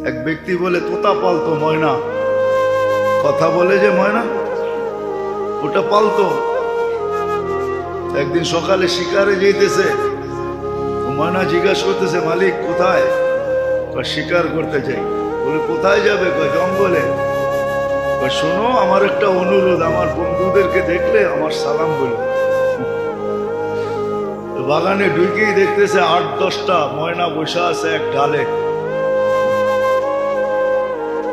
এক ব্যক্তি বলে তোতা পালতো ময়না, কথা বলে যে ময়না, ওটা পালতো। একদিন সকালে শিকারে যেতেছে, ময়না জিজ্ঞাসা করতেছে মালিক কোথায়? শিকার করতে চাই। বলে কোথায় যাবে? জঙ্গলে। শোনো আমার একটা অনুরোধ, আমার বন্ধুদেরকে দেখলে আমার সালাম বলো। বাগানে ঢুকেই দেখতেছে 8-10টা ময়না বসে আছে এক ঢালে।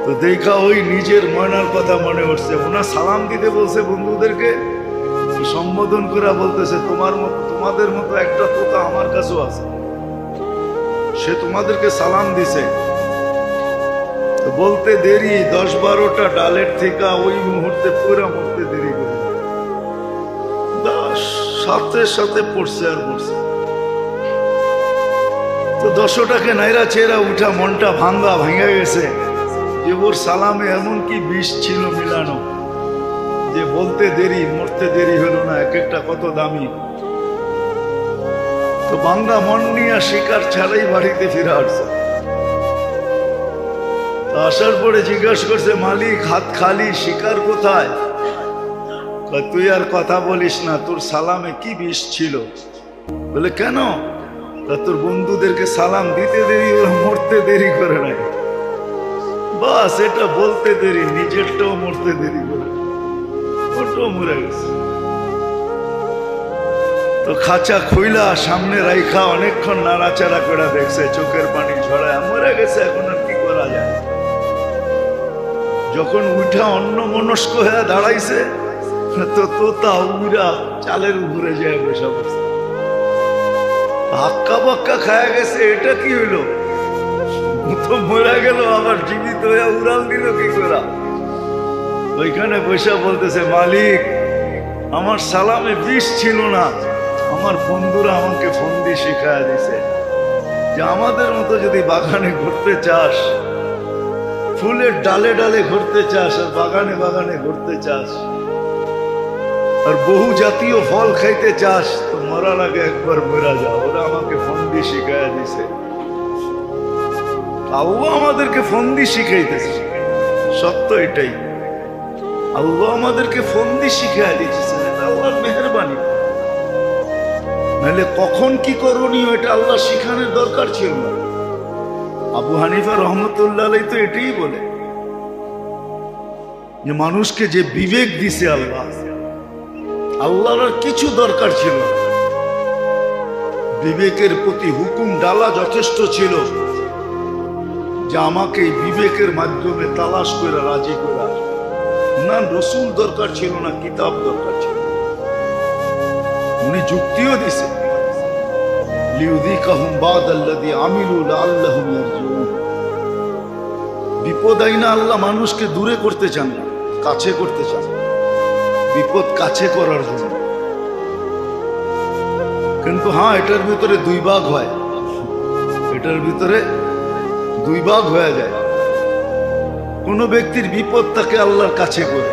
তো দেখা ওই নিজের ময়নার কথা মনে হচ্ছে, ওনা সালাম দিতে বলছে বন্ধুদেরকে, সম্বোধন করে বলতেছে তোমাদের মতো একটা তোতা আমার কাছেও আছে, সে তোমাদেরকে সালাম দিছে। বলতে দেরি 10-12টা ডালের থেকে ওই মুহূর্তে পুরা মরতে দেরি করে সাথে সাথে পড়ছে আর পড়ছে। তো 10টাকে নাইরা চেরা উঠা মনটা ভাঙা গেছে যে ওর সালামে এমন কি বিষ ছিল মিলানো যে বলতে দেরি মরতে দেরি হলো না। এক একটা কত দামি। তো ভাঙ্গা মন নিয়ে শিকার ছাড়াই বাড়িতে ফিরে আসছে। আসার পরে জিজ্ঞাসা করছে মালিক হাত খালি, শিকার কোথায়? তুই আর কথা বলিস না, তোর সালামে কি বিষ ছিল? বলে কেন? তোর বন্ধুদেরকে সালাম দিতে দেরি, ওরা মরতে দেরি করে নাই। বাস এটা বলতে দেরি, নিজেরটাও মরতে দেরি করে, ওটাও মরে গেছে। তো খাঁচা খুইলা সামনে রাইখা অনেকক্ষণ নাড়াচাড়া করে দেখছে, চোখের পানি ঝরায়, মরে গেছে, এখন আর কি করা যায়। যখন উঠা অন্য মনস্ক হয়ে দাঁড়াইছে তো তোতা উড়া চালের উপরে যায় বসে বসে, হাক্কা বাক্কা খায়া গেছে। এটা কি হইলো? তো মরে গেল, আবার জীবিত হয়ে উড়াল দিল কি করে? ওইখানে বসে বলতেছে মালিক আমার সালামে বিষ ছিল না, আমার বন্ধুরা আমাকে ফন্দি শিখায়া দিছে যে আমাদের মতো যদি বাগানে ঘুরতে চাস, ফুলের ডালে ডালে ঘুরতে চাস, আর বাগানে বাগানে ঘুরতে চাস, আর বহু জাতীয় ফল খাইতে চাস, তো মরার আগে একবার মরা যা। ওরা আমাকে ফন্দি শিখায়া দিছে। আল্লাহ আমাদেরকে ফন্দি শিখাইতেছে, সত্য এটাই। আল্লাহ আমাদেরকে ফন্দি শিখাইয়া দিচ্ছে, এটা আল্লাহর মেহেরবানি। নাহলে কখন কি করণীয় এটা আল্লাহ শিখানোর দরকার ছিল না। আবু হানিফা রহমতুল্লাহ আলাইহি তো এটাই বলে যে মানুষকে যে বিবেক দিছে আল্লাহ, আল্লাহর আর কিছু দরকার ছিল না। বিবেকের প্রতি হুকুম ডালা যথেষ্ট ছিল যে আমাকে এই বিবেকের মাধ্যমে তালাশ করে রাজি করা। না রসুল দরকার ছিল না, কিতাব দরকার ছিল। উনি যুক্তিও দিছে, লিউযিকাহুম বাদাল্লাযী আমিলু লাআল্লাহুম ইয়ারজিউন। বিপদ আইনা আল্লাহ মানুষকে দূরে করতে চান না, কাছে করতে চান। বিপদ কাছে করার জন্য। কিন্তু হ্যাঁ, এটার ভিতরে দুই ভাগ হয়, এটার ভিতরে দুই ভাগ হয়ে যায়। কোন ব্যক্তির বিপদ তাকে আল্লাহর কাছে করে,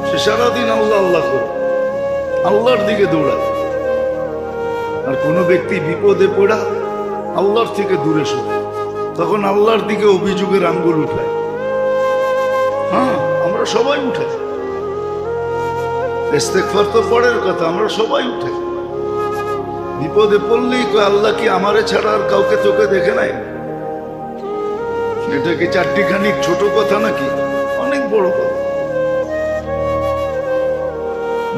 সে সারাদিন আল্লাহ আল্লাহ করে আল্লাহর দিকে দৌড়ায়। আর কোন ব্যক্তি বিপদে পড়া আল্লাহর থেকে দূরে সরে, তখন আল্লাহর দিকে অভিযোগের আঙ্গুল উঠায়। হ্যাঁ, আমরা সবাই উঠাই। ইস্তেগফার তো পরের কথা, আমরা সবাই উঠাই। বিপদে পড়লেই কয় আল্লাহ কি আমারে ছাড়া আর কাউকে তোকে দেখে নাই? এটা কি চারটিখানি ছোট কথা নাকি? অনেক বড় কথা।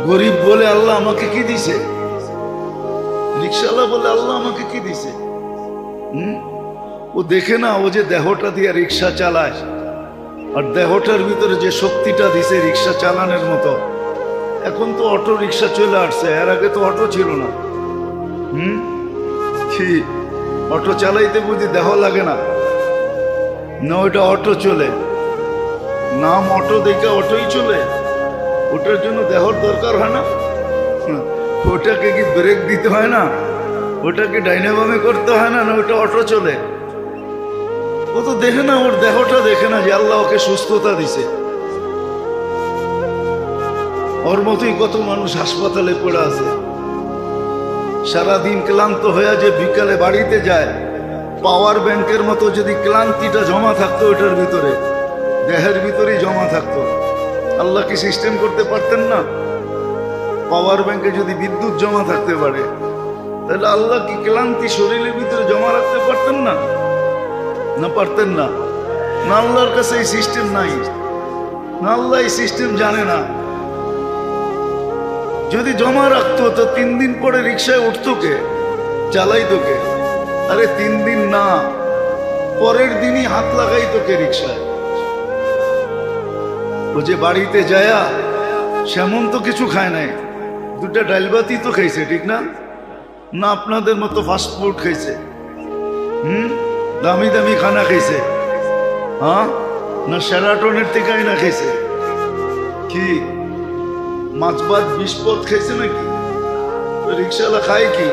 গরিব বলে আল্লাহ আমাকে কি দিছে, রিক্সাওয়ালা বলে আল্লাহ আমাকে কি দিছে। ও দেখে না, ও যে দেহটা দিয়ে রিক্সা চালায়, আর দেহটার ভিতরে যে শক্তিটা দিছে রিক্সা চালানোর মতো। এখন তো অটো রিক্সা চলে আসছে, এর আগে তো অটো ছিল না। কি অটো চালাইতে বুঝি দেহ লাগে না? না, ওইটা অটো চলে, নাম অটো দেখে অটোই চলে। ওটার জন্য দেহর দরকার হয় না? ওটাকে কি ব্রেক দিতে হয় না? ওটাকে ডাইনামামে করতে হয় না? না, ওটা অটো চলে। ও তো দেখে না, ওর দেহটা দেখে না যে আল্লাহ ওকে সুস্থতা দিছে। ওর মতোই কত মানুষ হাসপাতালে পড়ে আছে, সারাদিন ক্লান্ত হয়ে যে বিকালে বাড়িতে যায়, পাওয়ার ব্যাংকের মতো যদি ক্লান্তিটা জমা থাকতো ওটার ভিতরে, দেহের ভিতরেই জমা থাকতো, আল্লাহ কি সিস্টেম করতে পারতেন না? পাওয়ার ব্যাংকে যদি বিদ্যুৎ জমা থাকতে পারে, তাহলে আল্লাহ কি ক্লান্তি শরীরের ভিতরে জমা রাখতে পারতেন না? না পারতেন না? না আল্লাহর কাছে এই সিস্টেম নাই, না আল্লাহ এই সিস্টেম জানে না। যদি জমা রাখতো তো 3 দিন পরে রিক্সায় উঠতো কে, চালাইতো কে? আরে 3 দিন না, পরের দিনই হাত লাগাইতো কে রিক্সায়? ও যে বাড়িতে যায়া সেমন তো কিছু খায় নাই, 2টা ডাল ভাতই তো খাইছে, ঠিক না? না আপনাদের মতো ফাস্ট ফুড খাইছে, দামি দামি খানা খাইছে, হ্যাঁ? না সেরাটনের থেকে না খাইছে? কি মাছ ভাত 20 পদ খাইছে নাকি? রিক্সাওয়ালা খায় কি?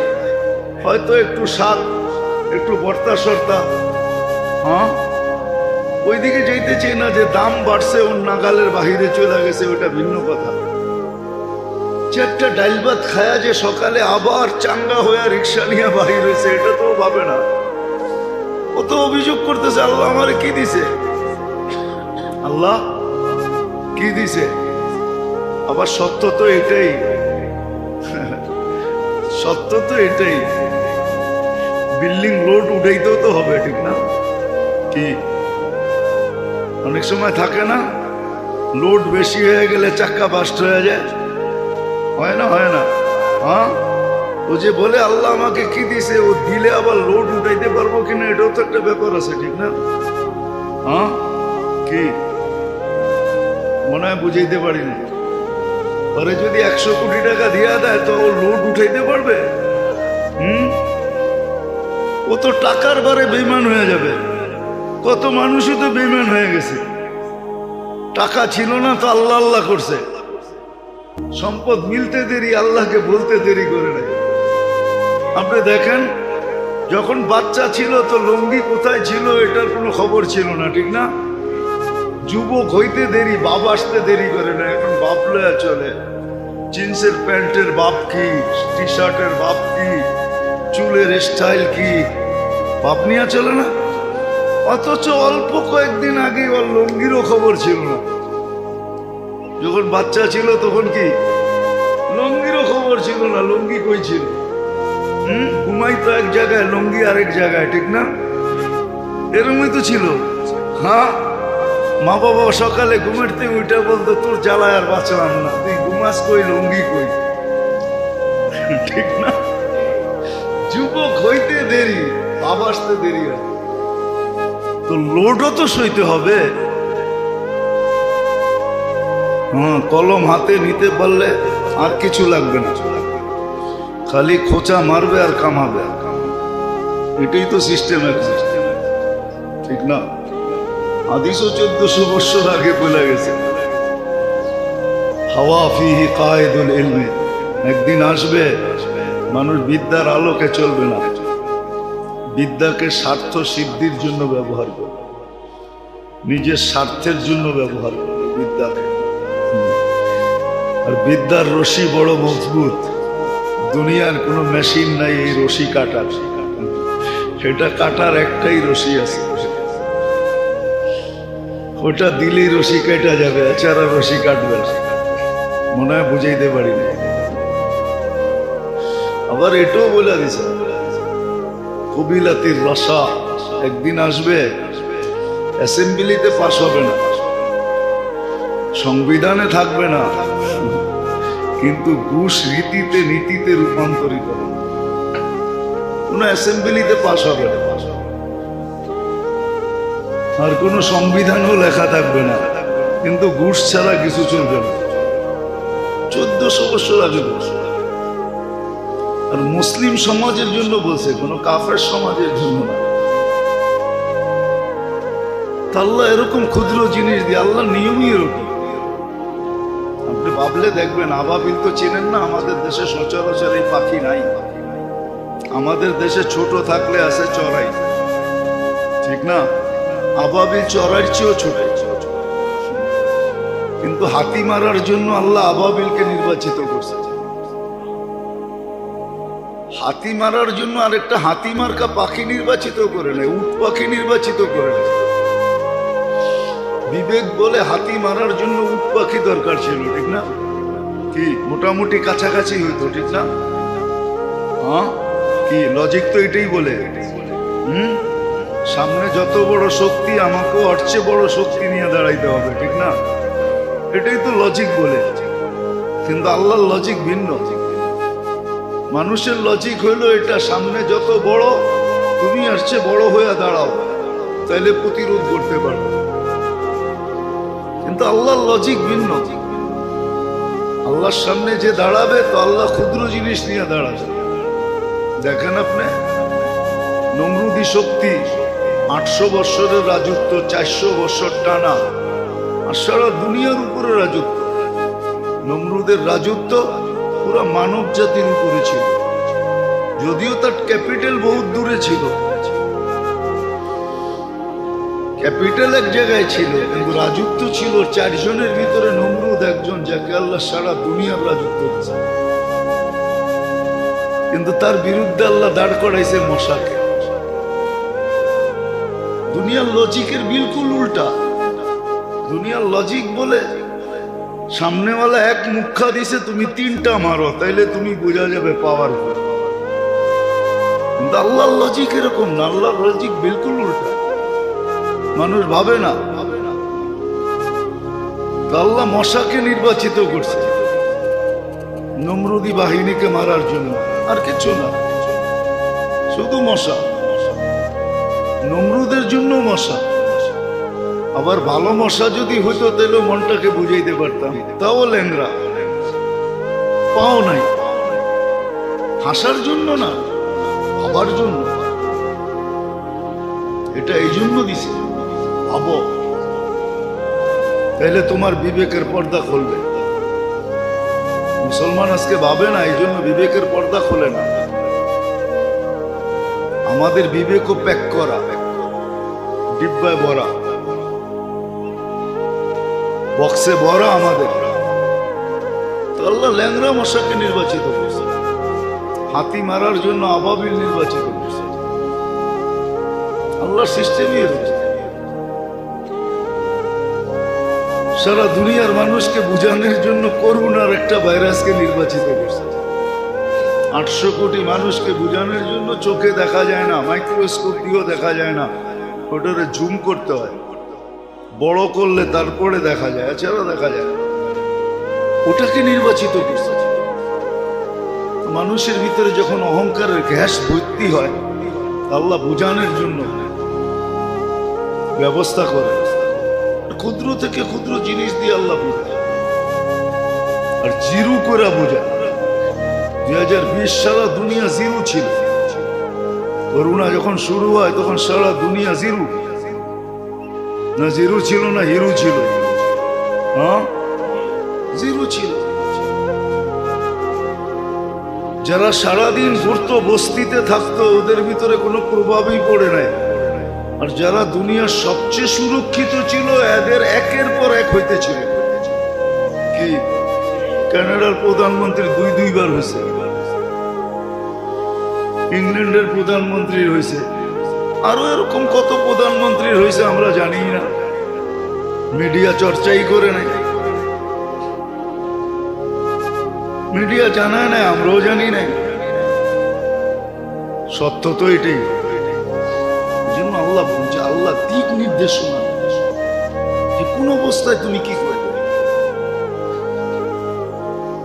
হয়তো একটু শাক, একটু ভর্তা সর্তা, হ্যাঁ? ওইদিকে যাইতে চাই না যে দাম বাড়ছে, ওর নাগালের বাহিরে চলে গেছে, ওটা ভিন্ন কথা। 4টা ডাল ভাত খায়া যে সকালে আবার চাঙ্গা হয়ে রিক্সা নিয়ে বাহির হয়েছে, এটা তো ভাবে না। ও তো অভিযোগ করতেছে, আল্লাহ আমারে কি দিছে, আল্লাহ কি দিছে। আবার সত্য তো এটাই, সত্য তো এটাই, বিল্ডিং লোড উঠাইতেও তো হবে, ঠিক না? কি অনেক সময় থাকে না, লোড বেশি হয়ে গেলে চাক্কা বাস্ট হয়ে যায়, হয় না? হয় না? হ্যাঁ, ও যে বলে আল্লাহ আমাকে কি দিছে, ও দিলে আবার লোড উঠাইতে পারবো কিনা, এটাও তো একটা ব্যাপার আছে, ঠিক না? হ্যাঁ, কি মনে হয় বুঝাইতে পারি না। পরে যদি 100 কোটি টাকা দিয়া দেয় তো ও লোড উঠাইতে পারবে? ও তো টাকার বারে বেঈমান হয়ে যাবে। কত মানুষই তো বেঈমান হয়ে গেছে, টাকা ছিল না তো আল্লাহ আল্লাহ করছে, সম্পদ মিলতে দেরি, আল্লাহকে বলতে দেরি করে নেয়। আপনি দেখেন, যখন বাচ্চা ছিল তো লুঙ্গি কোথায় ছিল এটার কোনো খবর ছিল না, ঠিক না? যুবক হইতে দেরি, বাপ আসতে দেরি করে না, এখন বাপ লয়া চলে। জিন্সের প্যান্টের বাপ কি, টি শার্টের বাপ কি, চুলের স্টাইল কি, বাপ নিয়ে চলে না। অথচ অল্প কয়েকদিন আগে ওর লুঙ্গিরও খবর ছিল না। যখন বাচ্চা ছিল তখন কি লুঙ্গিরও খবর ছিল না, লুঙ্গি কই ছিল? ঘুমাইতো এক জায়গায়, লুঙ্গি আরেক জায়গায়, ঠিক না? এরকমই তো ছিল। হ্যাঁ, মা বাবা সকালে ঘুমাইতে উঠে বলতো, তোর জ্বালায় আর বাঁচলাম না, তুই ঘুমাস কই, লুঙ্গি কই, ঠিক না? যুবক হইতে দেরি, বাবা আসতে দেরি হয়, তো লোডও তো সইতে হবে। হ্যাঁ, কলম হাতে নিতে পারলে আর কিছু লাগবে না, খালি খোঁচা মারবে আর কামাবে, এটাই তো সিস্টেম, ঠিক না? হাদিসও 1400 বছর আগে বলে গেছে, হাওয়া ফিহি কায়েদুল ইলমি, একদিন আসবে মানুষ বিদ্যার আলোকে চলবে না, বিদ্যাকে স্বার্থ সিদ্ধির জন্য ব্যবহার করবে, নিজের স্বার্থের জন্য ব্যবহার করবে বিদ্যাকে। আর বিদ্যার রশি বড় মজবুত, দুনিয়ার কোনো মেশিন নাই এই রশি কাটার, সেটা কাটার একটাই রশি আছে, ওটা দিলেই রশি কেটে যাবে, এছাড়া রশি কাটবে। মনে হয় বুঝাইতে পারি না। আবার এটাও বলে দিছে, কবিলাতির রসা, একদিন আসবে অ্যাসেম্বলিতে পাস হবে না, সংবিধানে থাকবে না, কিন্তু ঘুষ রীতিতে নীতিতে রূপান্তরিত হবে, কোন অ্যাসেম্বলিতে পাস হবে না, আর কোন সংবিধানও লেখা থাকবে না, কিন্তু ঘুষ ছাড়া কিছু চলবে না। 1400 বছর আগে বলছে, আর মুসলিম সমাজের জন্য বলছে, কোন কাফের সমাজের জন্য না। আল্লাহ এরকম ক্ষুদ্র জিনিস দিয়ে, আল্লাহ নিয়মই এরকম। আপনি ভাবলে দেখবেন, আবাবিল তো চেনেন না, আমাদের দেশে সচরাচর এই পাখি নাই। আমাদের দেশে ছোট থাকলে আছে চড়াই, ঠিক না? আবাবিল চড়াইয়ের চেয়েও ছোট, কিন্তু হাতি মারার জন্য আল্লাহ আবাবিলকে নির্বাচিত করছে। হাতি মারার জন্য আরেকটা হাতি মার্কা পাখি নির্বাচিত করে নেয়, উট পাখি নির্বাচিত করে নেয়। বিবেক বলে হাতি মারার জন্য উট পাখি দরকার ছিল, ঠিক না? কি মোটামুটি কাছাকাছি হইতো, ঠিক না? হ্যাঁ, কি লজিক তো এটাই বলে। সামনে যত বড় শক্তি, আমাকেও ওর চেয়ে বড় শক্তি নিয়ে দাঁড়াইতে হবে, ঠিক না? এটাই তো লজিক বলে। কিন্তু আল্লাহর লজিক ভিন্ন। মানুষের লজিক হইলো এটা, সামনে যত বড় তুমি আর চেয়ে বড় হয়ে দাঁড়াও, তাইলে প্রতিরোধ করতে পারো। কিন্তু আল্লাহর লজিক ভিন্ন। আল্লাহর সামনে যে দাঁড়াবে, তো আল্লাহ ক্ষুদ্র জিনিস নিয়ে দাঁড়াবে। দেখেন আপনি, নমরুদি শক্তি 800 বৎসরের রাজত্ব, 400 বৎসর টানা, আর সারা দুনিয়ার উপরে রাজত্ব। নমরুদের রাজত্ব পুরা মানব জাতির উপরে ছিল, যদিও তার ক্যাপিটাল বহুত দূরে ছিল। ক্যাপিটাল এক জায়গায় ছিল, কিন্তু রাজত্ব ছিল 4 জনের ভিতরে নমরুদ একজন, যাকে আল্লাহ সারা দুনিয়ার রাজত্ব দিয়েছে। কিন্তু তার বিরুদ্ধে আল্লাহ দাঁড় করাইছে মশাকে। দুনিয়ার লজিকের বিলকুল উল্টা। দুনিয়ার লজিক বলে সামনেওয়ালা এক মুখা দিছে, তুমি 3টা মারো, তাইলে তুমি বোঝা যাবে পাওয়ারফুল। কিন্তু আল্লাহর লজিক এরকম না, আল্লাহর লজিক বিলকুল উল্টা। মানুষ ভাবে না। আল্লাহ মশাকে নির্বাচিত করছে নমরুদি বাহিনীকে মারার জন্য, আর কিছু না, শুধু মশা। নমরুদের জন্য মশা। আবার ভালো মশা যদি হইতো তাহলে মনটাকে বুঝাইতে পারতাম, তাও ল্যাংরা, পাও নাই। হাসার জন্য না, ভাবার জন্য। এটা এই জন্য দিছে, ভাবো, তাহলে তোমার বিবেকের পর্দা খুলবে। মুসলমান আজকে ভাবে না, এই জন্য বিবেকের পর্দা খোলে না। আমাদের বিবেকও প্যাক করা, ডিব্বায় ভরা, বক্সে ভরা আমাদের। তো আল্লাহ ল্যাংরা মশাকে নির্বাচিত করছে, হাতি মারার জন্য আবাবিল নির্বাচিত করছে। আল্লাহর সিস্টেমই রয়েছে। সারা দুনিয়ার মানুষকে বুঝানোর জন্য করোনার একটা ভাইরাসকে নির্বাচিত করছে। 800 কোটি মানুষকে বুঝানোর জন্য চোখে দেখা যায় না, মাইক্রোস্কোপ দিয়েও দেখা যায় না, ওটারে জুম করতে হয়, বড় করলে তারপরে দেখা যায়, এছাড়া দেখা যায় না। ওটাকে নির্বাচিত করছে। মানুষের ভিতরে যখন অহংকারের গ্যাস ভর্তি হয়, আল্লাহ বুঝানোর জন্য ব্যবস্থা করে। ক্ষুদ্র থেকে ক্ষুদ্র জিনিস দিয়ে আল্লাহ বোঝায়, আর জিরো করে বোঝায়। 2020 সারা দুনিয়া জিরো ছিল। করোনা যখন শুরু হয় তখন সারা দুনিয়া জিরো, না জিরো ছিল না হিরো ছিল। হ্যাঁ, জিরো ছিল। যারা সারাদিন ঘুরতো, বস্তিতে থাকতো, ওদের ভিতরে কোনো প্রভাবই পড়ে নাই। আর যারা দুনিয়ার সবচেয়ে সুরক্ষিত ছিল, এদের একের পর এক হইতেছিল। কি কানাডার প্রধানমন্ত্রী 2 বার হয়েছে, ইংল্যান্ডের প্রধানমন্ত্রী হয়েছে, আরো এরকম কত প্রধানমন্ত্রী হয়েছে আমরা জানি না, মিডিয়া চর্চাই করে নাই, মিডিয়া জানায় না, আমরাও জানি নাই। সত্য তো এটাই। জন্য আল্লাহ বলছে, আল্লাহ দিক নির্দেশনা যে কোন অবস্থায় তুমি কি করবে।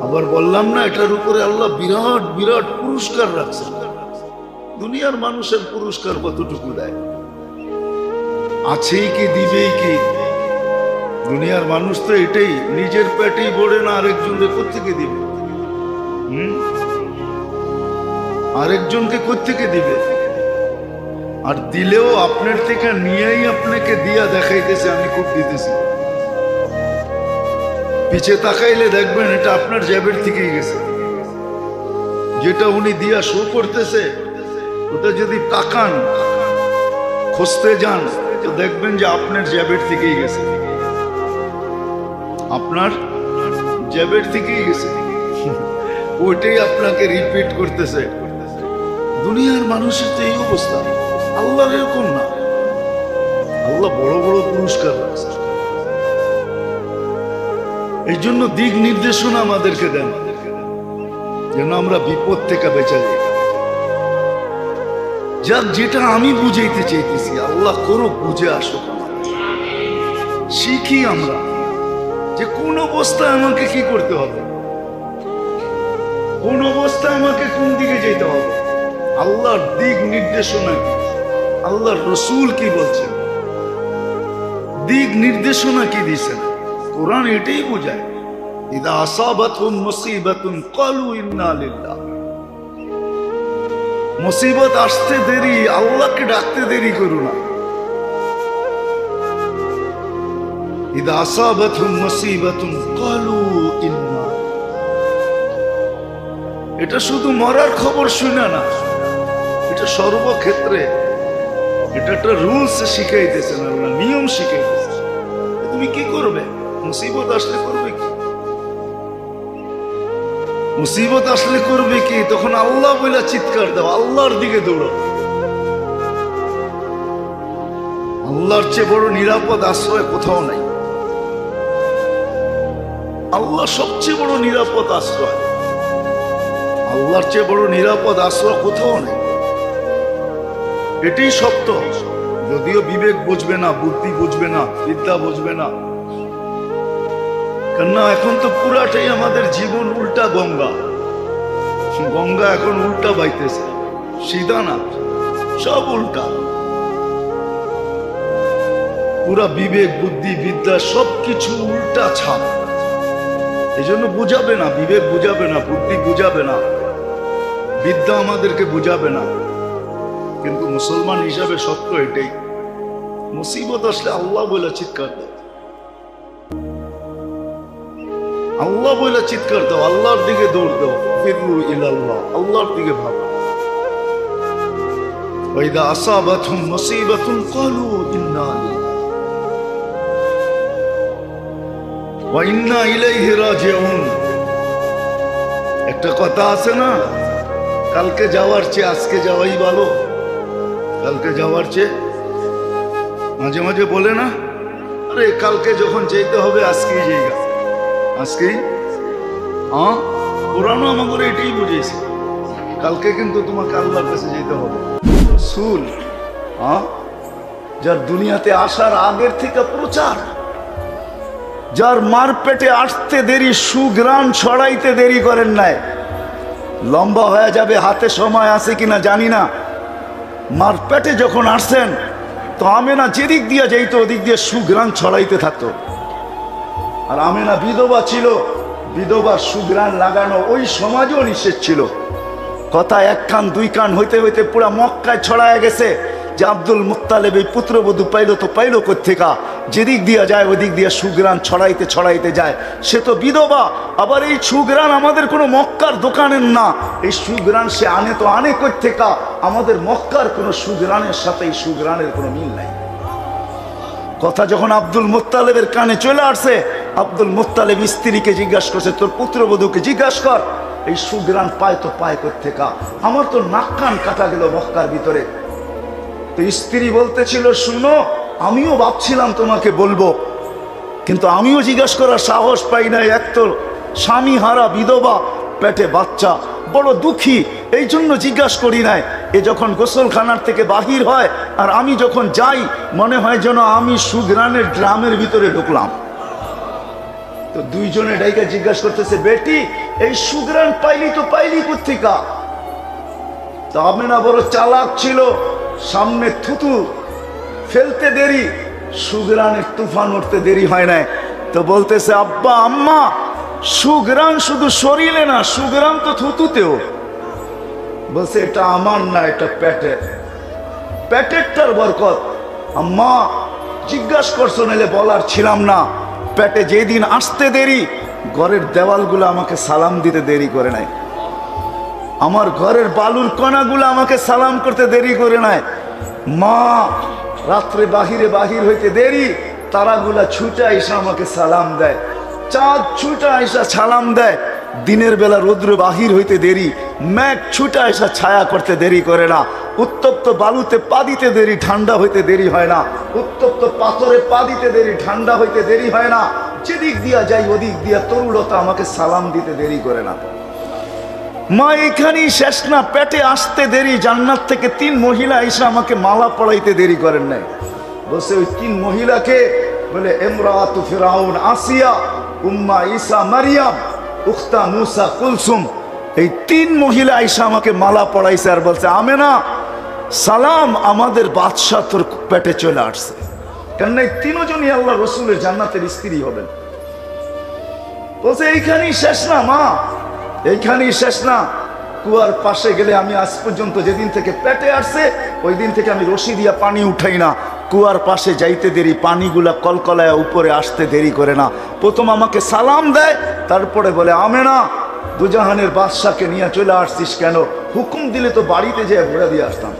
আবার বললাম না, এটার উপরে আল্লাহ বিরাট বিরাট পুরস্কার রাখছে। দুনিয়ার মানুষের পুরস্কার কতটুকু দেয়, আছেই কি দিবেই কি। দুনিয়ার মানুষ তো এটাই, নিজের পেটেই ভরে না, আরেকজনকে কোত্থেকে দিবে? আরেকজনকে কোত্থেকে দিবে? আর দিলেও আপনার থেকে নিয়েই আপনাকে দিয়া দেখাইতেছে আমি খুব দিতেছি। পিছে তাকাইলে দেখবেন এটা আপনার জেবের থেকেই গেছে। যেটা উনি দিয়া শো করতেছে, ওটা যদি তাকান, খুঁজতে যান, তো দেখবেন যে আপনার জেবের থেকেই গেছে, আপনার জেবের থেকেই গেছে। ওইটাই আপনাকে রিপিট করতেছে, দুনিয়ার মানুষের তো এই অবস্থা, আল্লাহর এরকম না। আল্লাহ বড় বড় পুরস্কার রাখছে। এই জন্য দিক নির্দেশনা আমাদেরকে দেন যেন আমরা বিপদ থেকে বেঁচে যাই। যাক, যেটা আমি বুঝাইতে চাইতেছি আল্লাহ করো, বুঝে আসো, শিখি আমরা যে কোন অবস্থায় আমাকে কি করতে হবে, কোন অবস্থায় আমাকে কোন দিকে যেতে হবে, আল্লাহর দিক নির্দেশনা কি, আল্লাহর রসুল কি বলছেন, দিক নির্দেশনা কি দিয়েছেন। কোরআন এটাই বোঝায়, ইদা আসাবাতহুম মুসিবাতুন ক্বালু ইন্না লিল্লাহ। মুসিবত আসতে দেরি, আল্লাহকে ডাকতে দেরি করো না। ইদা আসাবাতহুম মুসিবাতুন ক্বালু ইন্না, এটা শুধু মরার খবর শুনে না, এটা সর্বক্ষেত্রে, এটা একটা রুলস শিখাইতেছেন আল্লাহ, নিয়ম শিখাইতেছেন। তুমি কি করবে মুসিবত আসলে, করবে কি, মুসিবত আসলে করবে কি, তখন আল্লাহ বলে চিৎকার দাও, আল্লাহর দিকে দৌড়ো। আল্লাহর চেয়ে বড় নিরাপদ আশ্রয় কোথাও নাই। আল্লাহ সবচেয়ে বড় নিরাপদ আশ্রয়, আল্লাহর চেয়ে বড় নিরাপদ আশ্রয় কোথাও নেই। এটাই সত্য, যদিও বিবেক বুঝবে না, বুদ্ধি বুঝবে না, বিদ্যা বুঝবে না। কেননা এখন তো পুরাটাই আমাদের জীবন উল্টা গঙ্গা, গঙ্গা এখন উল্টা বাইতেছে, সিধা না, সব উল্টা। পুরা বিবেক বুদ্ধি বিদ্যা সবকিছু উল্টা ছাপ। এই জন্য বুঝাবে না, বিবেক বুঝাবে না, বুদ্ধি বুঝাবে না, বিদ্যা আমাদেরকে বুঝাবে না। কিন্তু মুসলমান হিসাবে সত্য এটাই, মুসিবত আসলে আল্লাহ বলে চিৎকার দাও, আল্লাহ বলে চিৎকার দাও, আল্লাহর দিকে দৌড় দাও, ফিরু ইলাল্লাহ, আল্লাহর দিকে ভাবো। ওয়াইদা আসাবাতহুম মুসিবাতুন ক্বালু ইন্না লিল্লাহি ওয়া ইন্না ইলাইহি রাজিউন। একটা কথা আছে না, কালকে যাওয়ার চেয়ে আজকে যাওয়াই ভালো, কালকে যাওয়ার চেয়ে, মাঝে মাঝে বলে না, আরে কালকে যখন যেতে হবে আজকেই যাইগা, আজকেই। হ্যাঁ, কোরআনও আমাকে এটাই বুঝিয়েছে, কালকে কিন্তু তোমাকে আল্লাহর কাছে যেতে হবে। রাসূল, হ্যাঁ, যার দুনিয়াতে আসার আগের থেকে প্রচার, যার মার পেটে আসতে দেরি, সুঘ্রাণ ছড়াইতে দেরি করেন নাই। লম্বা হয়ে যাবে, হাতে সময় আছে কিনা জানি না। মার পেটে যখন আসছেন তো আমেনা যেদিক দিয়ে যাইত ওদিক দিয়ে সুঘ্রাণ ছড়াইতে থাকতো। আর আমেনা বিধবা ছিল, বিধবার সুঘ্রাণ লাগানো ওই সমাজও নিষেধ ছিল। কথা এক কান দুই কান হইতে হইতে পুরা মক্কায় ছড়ায় গেছে যে আব্দুল মুত্তালিব এই পুত্রবধূ পাইল তো পাইল কোত্থেকা, যেদিক দিয়া যায় ওদিক দিয়ে সুঘ্রাণ ছড়াইতে ছড়াইতে যায়। সে তো বিধবা, আবার এই সুঘ্রাণ আমাদের কোনো মক্কার দোকানের না, এই সুঘ্রাণ সে আনে তো আনে কোত্থেকা, আমাদের মক্কার কোনো সুঘ্রাণের সাথে এই সুঘ্রাণের কোনো মিল নাই। কথা যখন আব্দুল মুত্তালিবের কানে চলে আসছে, আব্দুল মুত্তালিব স্ত্রীকে জিজ্ঞাসা করছে, তোর পুত্রবধূকে জিজ্ঞাসা কর এই সুঘ্রাণ পায় তো পায় কোত্থেকা, আমার তো নাক কান কাটা গেল মক্কার ভিতরে। তো স্ত্রী বলতেছিল, শুনো, আমিও ভাবছিলাম তোমাকে বলবো, কিন্তু আমিও জিজ্ঞাসা করার সাহস পাই না। এক তো স্বামী হারা বিধবা, পেটে বাচ্চা, বড় দুঃখী, এই জন্য জিজ্ঞাসা করি নাই। এ যখন গোসলখানার থেকে বাহির হয় আর আমি যখন যাই, মনে হয় যেন আমি সুঘ্রাণের ড্রামের ভিতরে ঢুকলাম। তো দুইজনে ডাইকা জিজ্ঞাসা করতেছে, বেটি এই সুঘ্রাণ পাইলি তো পাইলি কোত্থেকা? তো আমেনা বড় চালাক ছিল, সামনে থুতু ফেলতে দেরি, সুঘ্রাণের তুফান উঠতে দেরি হয় নাই। তো বলতেছে, আব্বা আম্মা, সুঘ্রাণ শুধু শরীরে না, সুঘ্রাণ তো থুতুতেও। বলছে, এটা আমার না, এটা পেটের, পেটেরটার বরকত। আম্মা জিজ্ঞাসা করছো, নাহলে বলার ছিলাম না। পেটে যেদিন আসতে দেরি, ঘরের দেওয়ালগুলো আমাকে সালাম দিতে দেরি করে নাই, আমার ঘরের বালুর কণাগুলো আমাকে সালাম করতে দেরি করে নাই। মা রাত্রে বাহিরে বাহির হইতে দেরি, তারাগুলা ছুটে আইসা আমাকে সালাম দেয়, চাঁদ ছুটে আইসা সালাম দেয়। দিনের বেলা রৌদ্র বাহির হইতে দেরি, মেঘ ছুটা এসা ছায়া করতে দেরি করে না, উত্তপ্ত বালুতে পা দিতে দেরি, ঠান্ডা হইতে দেরি হয় না, উত্তপ্ত পাথরে পা দিতে দেরি, ঠান্ডা হইতে দেরি হয় না, যেদিক দিয়া যাই ওদিক দিয়া তরুলতা আমাকে সালাম দিতে দেরি করে না। মা এখানেই শেষ না, পেটে আসতে দেরি, জান্নাত থেকে 3 মহিলা এসে আমাকে মালা পড়াইতে দেরি করেন নাই। বলছে ওই 3 মহিলাকে বলে ইমরাতু ফিরাউন আসিয়া, উম্মা ঈসা মারিয়াম, উখতা মুসা কুলসুম। এই 3 মহিলা এসে আমাকে মালা পড়াইছে আর বলছে আমেনা সালাম, আমাদের বাদশাহ তোর পেটে চলে আসছে। কেননা এই 3 জনই আল্লাহ রসুলের জান্নাতের স্ত্রী হবেন। বলছে এইখানেই শেষ না মা, এইখানেই শেষ না। কুয়ার পাশে গেলে আমি আজ পর্যন্ত যেদিন থেকে পেটে আসছে ওই দিন থেকে আমি রশি দিয়া পানি উঠাই না। কুয়ার পাশে যাইতে দেরি, পানিগুলা কলকলায় উপরে আসতে দেরি করে না। প্রথম আমাকে সালাম দেয়, তারপরে বলে আমেনা দুজাহানের বাদশাকে নিয়ে চলে আসছিস কেন? হুকুম দিলে তো বাড়িতে যেয়ে ঘুরে দিয়ে আসতাম।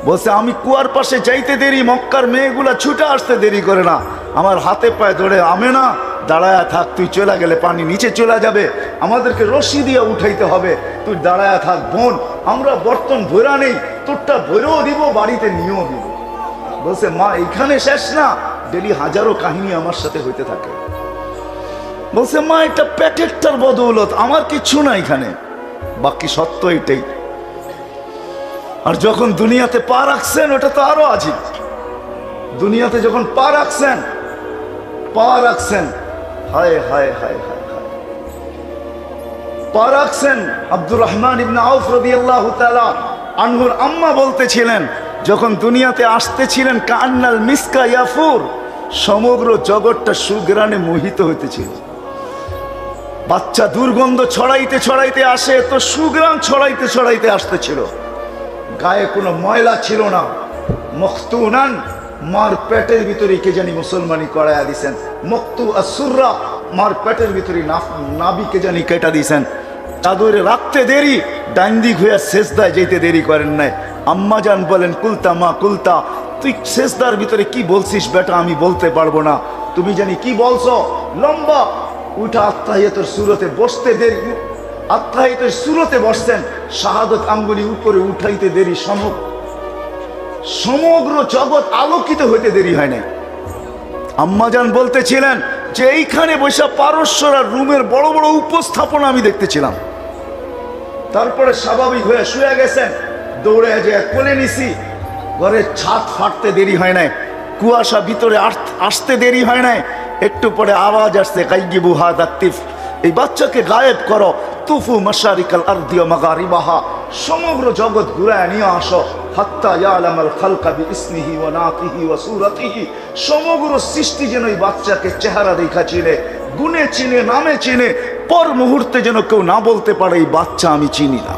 বলছে আমি কুয়ার পাশে যাইতে দেরি, মক্কার মেয়েগুলা ছুটে আসতে দেরি করে না। আমার হাতে পায়ে ধরে আমেনা দাঁড়ায়া থাক, তুই চলে গেলে পানি নিচে চলে যাবে, আমাদেরকে রশি দিয়ে উঠাইতে হবে, তুই দাঁড়ায়া থাক বোন, আমরা বর্তন ভরা নেই, তোরটা ভরেও দিব, বাড়িতে নিয়েও দিব। বলছে মা এইখানে শেষ না, ডেলি হাজারো কাহিনী আমার সাথে হইতে থাকে। বলছে মা এটা প্যাকেটটার বদৌলত, আমার কিচ্ছু না এখানে, বাকি সত্য এটাই। আর যখন দুনিয়াতে পা রাখছেন ওটা তো আরো আজীব। দুনিয়াতে যখন পা রাখছেন হায় হায় হায় হায় হায়, পা রাখছেন। আব্দুর রহমান ইবনে আউফ রাদিয়াল্লাহু তাআলা আনহুর আম্মা বলতেছিলেন যখন দুনিয়াতে আসতেছিলেন কান্নাল মিসকা ইয়াফুর, সমগ্র জগৎটা সুগ্রানে মোহিত হইতেছিল। বাচ্চা দুর্গন্ধ ছড়াইতে ছড়াইতে আসে তো সুগ্রান ছড়াইতে ছড়াইতে আসতেছিল। গায়ে কোনো ময়লা ছিল না। মখতুনান, মার পেটের ভিতরে কে জানি মুসলমানি করাইয়া দিছেন। মক্তু আসুররা, মার পেটের ভিতরে নাবি কে জানি কেটা দিছেন। চাদরে রাখতে দেরি, ডাইন দিক হইয়া সেজদায় যেতে দেরি করেন নাই। আম্মা জান বলেন কুলতা মা কুলতা, তুই সেজদার ভিতরে কি বলছিস বেটা আমি বলতে পারবো না, তুমি জানি কি বলছো। লম্বা উঠা আত্তাহিয়াতের সুরতে বসতে দেরি, আত্তাহিয়াতের সুরতে বসছেন, শাহাদত আঙ্গুলি উপরে উঠাইতে দেরি, সমগ্র জগৎ আলোকিত হইতে দেরি হয় না। আম্মাজান বলতেছিলেন যে এইখানে বৈশা পারস্যরা রুমের বড় বড় উপস্থাপনা আমি দেখতেছিলাম। তারপরে স্বাভাবিক হয়ে শুয়ে গেছেন, দৌড়ে যে কোলে নিছি। ঘরের ছাদ ফাটতে দেরি হয় নাই, কুয়াশা ভিতরে আসতে দেরি হয় নাই। একটু পরে আওয়াজ আসছে গাইগিবু হাদাতিফ, এই বাচ্চাকে গায়েব করো। তুফু মাশারিকাল আরদি ওয়া মাগারিবাহা, সমগ্র জগৎ ঘুরায় নিয়ে আসো। হাত্তা ইয়ালামাল খালকা বিইসমিহি ওয়া নাতিহি ওয়া সূরাতিহি, সমগ্র সৃষ্টি যেন এই বাচ্চাকে চেহারা দেখা চিনে, গুণে চিনে, নামে চিনে, পর মুহূর্তে যেন কেউ না বলতে পারে এই বাচ্চা আমি চিনি না।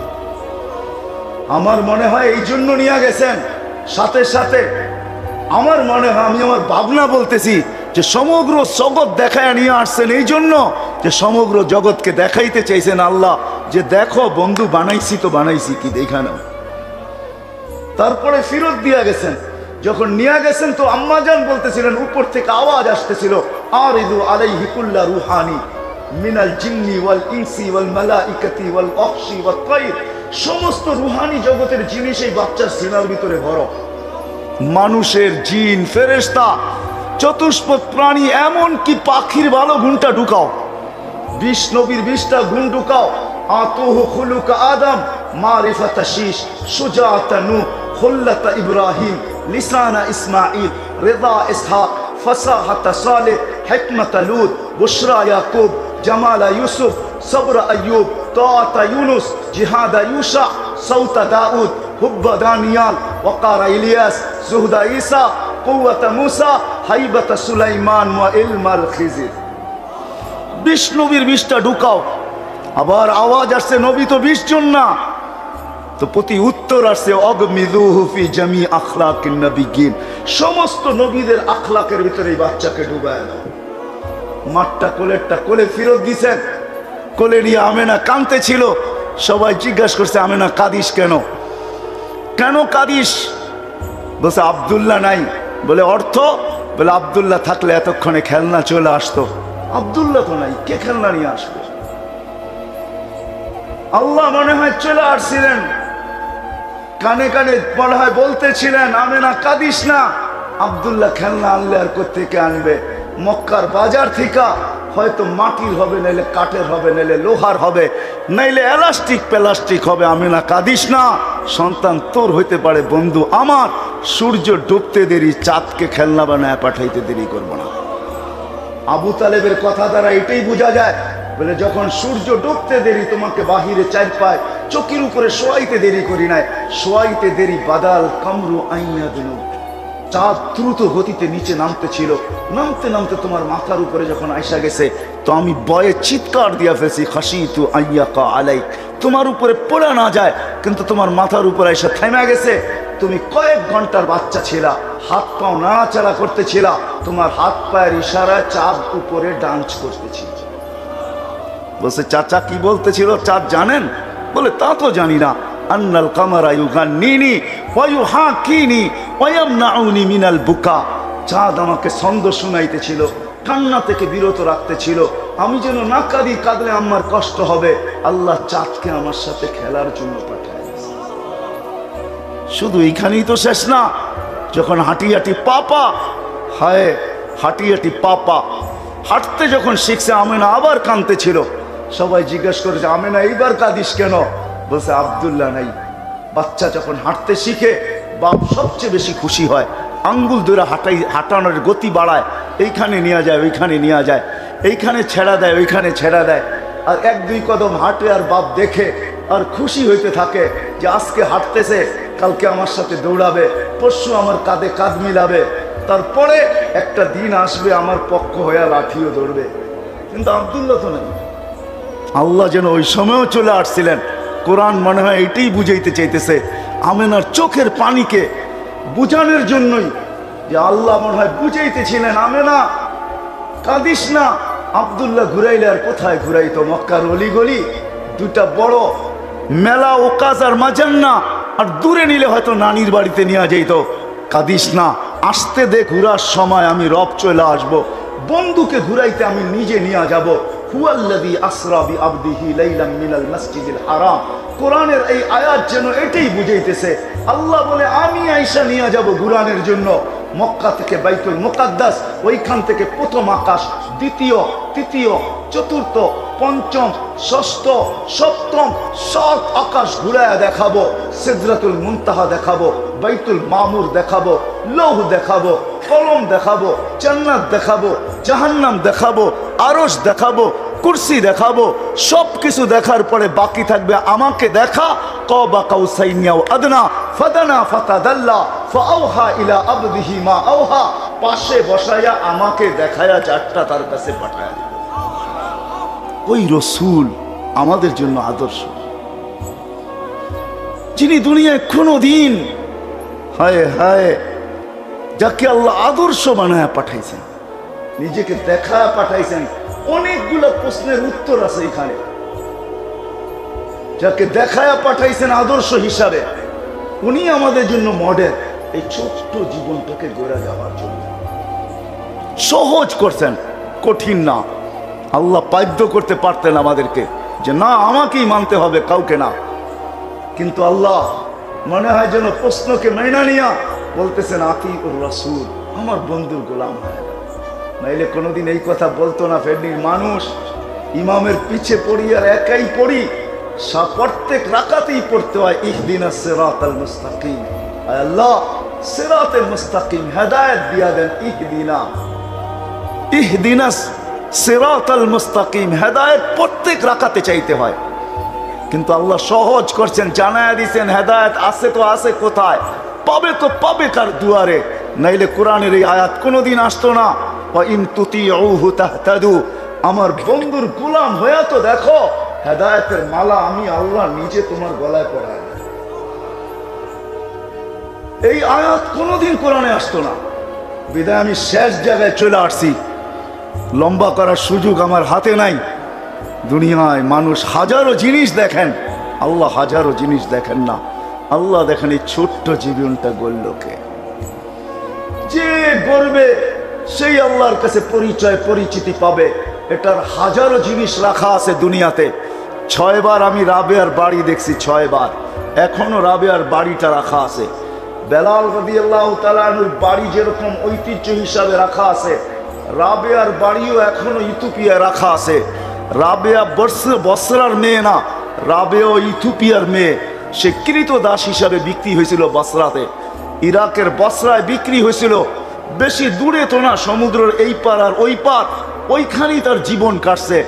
আমার মনে হয় এই জন্য নিয়ে গেছেন। সাথে সাথে আমার মনে হয়, আমি আমার ভাবনা বলতেছি যে সমগ্র জগৎ দেখায় নিয়ে আসছেন এই জন্য যে সমগ্র জগৎকে দেখাইতে চাইছেন আল্লাহ যে দেখো বন্ধু বানাইছি তো বানাইছি কি দেখা নাও। তারপরে ফিরত দিয়া গেছেন। যখন নিয়ে গেছেন তো আম্মাজান বলতেছিলেন উপর থেকে আওয়াজ আসতেছিল আরিদু আলাইহি কুল্লা রুহানি মিনাল জিন্নি ওয়াল ইনসি ওয়াল মালাইকাতি ওয়াল ওয়াহশি ওয়াত তায়র, সমস্ত রুহানি জগতের জিনিস এই বাচ্চার সিনার ভিতরে ভরো। মানুষের, জিন, ফেরেশতা, চতুষ্পদ প্রাণী, এমন কি পাখির ভালো গুণটা ঢুকাও, 20 নবীর 20টা গুণ ঢুকাও। আতুহু খুলুকা আদম, মারিফাতা শীশ, সুজাআতা নূহ, খুল্লাতা ইব্রাহিম, লিসানা ইসমাঈল, রিদা ইসহাক, ফাসাহাতা সালেহ, হিকমাতা লূত, বুশরা ইয়াকুব, জামালা ইউসুফ, সবরা আইয়ুব, তাআতা ইউনুস, জিহাদা ইউশা, সাউতা দাউদ, হুব্বা দানিয়াল, ওয়াকারা ইলিয়াস, জুহদা ঈসা, কুওয়াতা মুসা, হাইবাতা সুলাইমান ওয়া ইলমাল খিজির। 20 নবীর 20টা ঢুকাও। আবার আওয়াজ আসছে নবী তো 20 জন না, তো প্রতি উত্তর আসছে অগমিদুহু ফি জামি আখলাকিন নবিয়্যিন, সমস্ত নবীদের আখলাকের ভিতরে এই বাচ্চাকে ডুবায় দাও। মাঠটা কোলেরটা কোলে ফিরত দিছেন। কোলে নিয়ে আমেনা কাঁদতে ছিল। সবাই জিজ্ঞাসা করছে আমেনা কাঁদিস কেন, কেন কাঁদিস? বলছে আব্দুল্লাহ নাই। বলে অর্থ? বলে আব্দুল্লাহ থাকলে এতক্ষণে খেলনা চলে আসতো। আব্দুল্লাহ তো নাই, কে খেলনা নিয়ে আসবে? আল্লাহ মনে হয় চলে আসছিলেন, কানে কানে মনে হয় বলতেছিলেন, আমেনা কাঁদিস না, আব্দুল্লাহ খেলনা আনলে আর কোত্থেকে আনবে, মক্কার বাজার থেকে হয়তো মাটির হবে, নাইলে কাঠের হবে, নাইলে লোহার হবে, নাইলে এলাস্টিক প্লাস্টিক হবে। আমেনা কাঁদিস না, সন্তান তোর হইতে পারে, বন্ধু আমার। সূর্য ডুবতে দেরি, চাঁদকে খেলনা বানায় পাঠাইতে দেরি করবো না। আবু তালেবের কথা দ্বারা এটাই বোঝা যায়, বলে যখন সূর্য ডুবতে দেরি, তোমাকে বাহিরে চার পায় চকির উপরে শোয়াইতে দেরি করি নাই, শোয়াইতে দেরি বাদাল কামরু আইনা দিন। চাঁদ দ্রুত গতিতে নিচে নামতে ছিল, নামতে নামতে তোমার মাথার উপরে যখন আইসা গেছে, তো আমি ভয়ে চিৎকার দিয়া ফেলছি, খাসিতু আইয়াকা আলাইক, তোমার উপরে পড়ে না যায়, কিন্তু তোমার মাথার উপরে আইসা থেমে গেছে। তুমি কয়েক ঘন্টার বাচ্চা ছিলা, হাত পাও নাড়াচাড়া করতেছিলা, তোমার হাত পায়ের ইশারায় চাঁদ উপরে ডান্স করতেছিল। বলছে চাচা কি বলতেছিল চাঁদ জানেন? বলে তা তো জানি না। আন্নাল কামারা ইউগান্নিনি ওয়া ইউহাকিনি ওয়া ইয়ামনাউনি মিনাল বুকা। চাঁদ আমাকে ছন্দ শুনাইতেছিল, কান্না থেকে বিরত রাখতেছিল, আমি যেন না কাঁদি, কাঁদলে আমার কষ্ট হবে। আল্লাহ চাঁদকে আমার সাথে খেলার জন্য পাঠায়। শুধু এইখানেই তো শেষ না, যখন হাঁটি হাঁটি পাপা, হায় হাঁটি হাঁটি পাপা, হাঁটতে যখন শিখছে, আমেনা আবার কাঁদতে ছিল। সবাই জিজ্ঞেস করেছে, আমেনা এইবার কাঁদিস কেন? বলছে আব্দুল্লাহ নাই। বাচ্চা যখন হাঁটতে শিখে, বাপ সবচেয়ে বেশি খুশি হয়, আঙ্গুল ধরে হাঁটানোর গতি বাড়ায়, এইখানে নিয়ে যায়, ওইখানে নিয়ে যায়, এইখানে ছেড়া দেয়, ওইখানে ছেড়া দেয়, আর এক দুই কদম হাঁটে, আর বাপ দেখে আর খুশি হইতে থাকে যে আজকে হাঁটতেছে, কালকে আমার সাথে দৌড়াবে, পরশু আমার কাঁধে কাঁধ মিলাবে, তারপরে একটা দিন আসবে আমার পক্ষ হয়ে লাঠিও ধরবে। কিন্তু আব্দুল্লাহ তো নেই। আল্লাহ যেন ওই সময়ও চলে আসছিলেন। কোরআন মনে হয় এটাই বুঝাইতে চাইতেছে, আমেনার চোখের পানিকে বুঝানোর জন্যই, যে আল্লাহ মনে হয় বুঝাইতেছিলেন, আমেনা কাঁদিস না। আব্দুল্লাহ ঘুরাইলে আর কোথায় ঘুরাইতো? মক্কার অলিগলি, দুটা বড় মেলা, ওকাজ আর মাজান্না, আর দূরে নিলে হয়তো নানির বাড়িতে নিয়ে যাইত। কাঁদিস না, আসতে দে, ঘুরার সময় আমি রব চলে আসবো, বন্ধুকে ঘুরাইতে আমি নিজে নিয়ে যাব। হুয়াল্লাযী আসরা বিআবদিহি লাইলাম মিনাল মাসজিদিল হারাম। কোরআনের এই আয়াত যেন এটাই বুঝাইতেছে, আল্লাহ বলে আমি আয়েশা নিয়ে যাব ঘুরানোর জন্য, মক্কা থেকে বাইতুল মুকাদ্দাস, ওইখান থেকে প্রথম আকাশ, দ্বিতীয়, তৃতীয়, চতুর্থ, পঞ্চম, ষষ্ঠ, সপ্তম, 7 আকাশ ঘুরায়া দেখাবো, সিদরাতুল মুনতাহা দেখাবো, বাইতুল মামুর দেখাবো, লৌহ দেখাবো, কলম দেখাবো, জান্নাত দেখাবো, জাহান্নাম দেখাবো, আরশ দেখাবো, কুরসি দেখাবো। সব কিছু দেখার পরে বাকি থাকবে আমাকে দেখা। কাবা কাউসাইন আও আদনা ফাদানা ফাতাদাল্লা ফাআওহা ইলা আবদিহি মা আওহা। পাশে বসায়া আমাকে দেখায়া চারটা তার কাছে পাঠায়া দিল। ওই রসূল আমাদের জন্য আদর্শ, যিনি দুনিয়ায় কোনোদিন, হায় হায়, যাকে আল্লাহ আদর্শ বানায়া পাঠাইছেন, নিজেকে দেখায়া পাঠাইছেন। অনেকগুলো প্রশ্নের উত্তর আছে এখানে। যাকে দেখায়া পাঠাইছেন আদর্শ হিসাবে, উনি আমাদের জন্য মডেল। এই ছোট্ট জীবনটাকে গড়ে যাওয়ার জন্য সহজ করছেন, কঠিন না। আল্লাহ বাধ্য করতে পারতেন আমাদেরকে যে না আমাকেই মানতে হবে, কাউকে না। কিন্তু আল্লাহ মনে হয় যেন প্রশ্নকে মেনা নিয়া বলতেছেন আতিউর রাসূল, আমার বন্ধুর গোলাম হয়। নাইলে কোনোদিন এই কথা বলতো না। ফেরনির মানুষ ইমামের পিছে পড়ি আর একাই পড়ি, প্রত্যেক রাকাতেই পড়তে হয় ইহদিনাস সিরাতাল মুস্তাকিম। আল্লাহ সিরাতাল মুস্তাকিম হেদায়েত দিয়া দেন। ইহদিনাস সিরাতাল মুস্তাকিম হেদায়েত প্রত্যেক রাকাতে চাইতে হয়। কিন্তু আল্লাহ সহজ করছেন, জানায়া দিয়েছেন হেদায়েত আছে তো আছে কোথায়, পাবে তো পাবে কার দুয়ারে। নাইলে কোরআনের এই আয়াত কোনোদিন আসতো না। ওয়া ইন তুতিউহু তাহতাদু। আমার বন্ধুর গোলাম হয়ে তো দেখো, হেদায়েতের মালা আমি আল্লাহ নিজে তোমার গলায় পরাই। এই আয়াত কোনোদিন কোরআনে আসতো না। বিদায় আমি শেষ জায়গায় চলে আসছি। লম্বা করার সুযোগ আমার হাতে নাই। দুনিয়ায় মানুষ হাজারো জিনিস দেখেন, আল্লাহ হাজারো জিনিস দেখেন না। আল্লাহ দেখেন এই ছোট্ট জীবনটা গড়লকে। যে গড়বে সেই আল্লাহর কাছে পরিচয় পরিচিতি পাবে। এটার হাজারো জিনিস রাখা আছে দুনিয়াতে। 6 বার আমি রাবেয়ার বাড়ি দেখছি, 6 বার। এখনো রাবেয়ার বাড়িটা রাখা আছে। বেলাল রাদিয়াল্লাহু তাআলা আনহুর বাড়ি যেরকম ঐতিহ্য হিসাবে রাখা আছে, রাবেয়ার বাড়িও এখনো ইথিওপিয়ায় রাখা আছে। রাবেয়া বসরার মেয়ে না, রাবেয়া ইথিওপিয়ার মেয়ে। সে কৃতদাস হিসাবে বিক্রি হয়েছিল বসরাতে, ইরাকের বসরায় বিক্রি হয়েছিল। বেশি দূরে তো না, সমুদ্রের এই পার আর ওই পার, ওইখানেই তার জীবন কাটছে।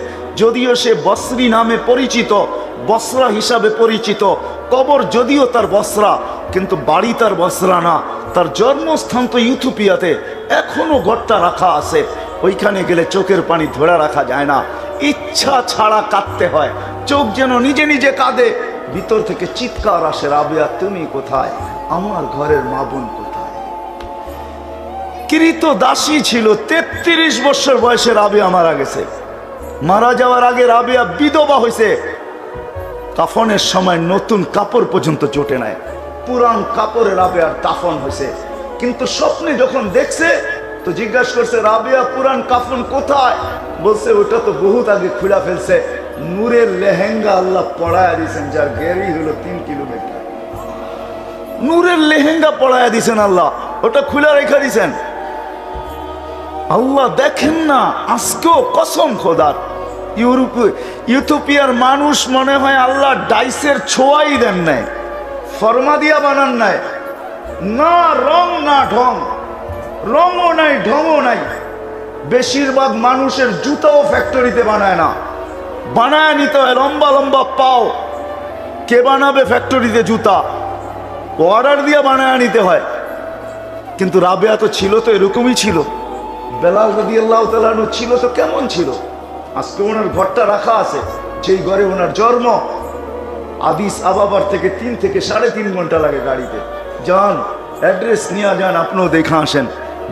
যদিও সে বসরি নামে পরিচিত, বসরা হিসাবে পরিচিত, কবর যদিও তার বসরা, কিন্তু বাড়ি তার বসরা না। তার জন্মস্থান তো ইথিওপিয়াতে, এখনো ঘরটা রাখা আছে। ওইখানে গেলে চোখের পানি ধরে রাখা যায় না, ইচ্ছা ছাড়া কাঁদতে হয়। চোখ যেন নিজে নিজে কাঁদে, ভিতর থেকে চিৎকার আসে, রাবেয়া তুমি কোথায়, আমার ঘরের মা বোন কোথায়। কৃতদাসী ছিল, 33 বছর বয়সে রাবেয়া মারা গেছে। মারা যাওয়ার আগে রাবেয়া বিধবা হয়েছে। কাফনের সময় নতুন কাপড় পর্যন্ত জোটে নাই, পুরান কাপড়ে রাবেয়ার দাফন হয়েছে। কিন্তু স্বপ্নে যখন দেখছে তো জিজ্ঞাসা করছে, রাবেয়া পুরান কাফন কোথায়? বলছে ওটা তো বহুত আগে খুলে ফেলছে। নূরের লেহেঙ্গা আল্লাহ পড়ায়া দিয়েছেন, যার গেরি হলো 3 কিলোমিটার। নূরের লেহেঙ্গা পড়ায়া দিয়েছেন আল্লাহ, ওটা খুলে রেখে দিয়েছেন আল্লাহ। দেখেন না, আজকেও কসম খোদার, ইথিওপিয়ার মানুষ মনে হয় আল্লাহ ডাইসের ছোঁয়াই দেন নাই, ফরমা দিয়া বানান নাই, না রং না ঢং, রঙও নাই ঢংও নাই। বেশিরভাগ মানুষের জুতাও ফ্যাক্টরিতে বানায় না, বানায় নিতে হয় লম্বা লম্বা পাও। কে বানাবে ফ্যাক্টরিতে জুতা? অর্ডার দিয়ে বানায় নিতে হয়। কিন্তু রাবেয়া তো ছিল, তো এরকমই ছিল। বেলাল রাদিয়াল্লাহু তাআলা আনহু ছিল তো কেমন ছিল? আজকে ওনার ঘরটা রাখা আছে, যেই ঘরে ওনার জন্ম। আদিস আবাবার থেকে 3 থেকে 3.5 ঘন্টা লাগে গাড়িতে। যান, অ্যাড্রেস নিয়ে যান, আপনিও দেখা আসেন।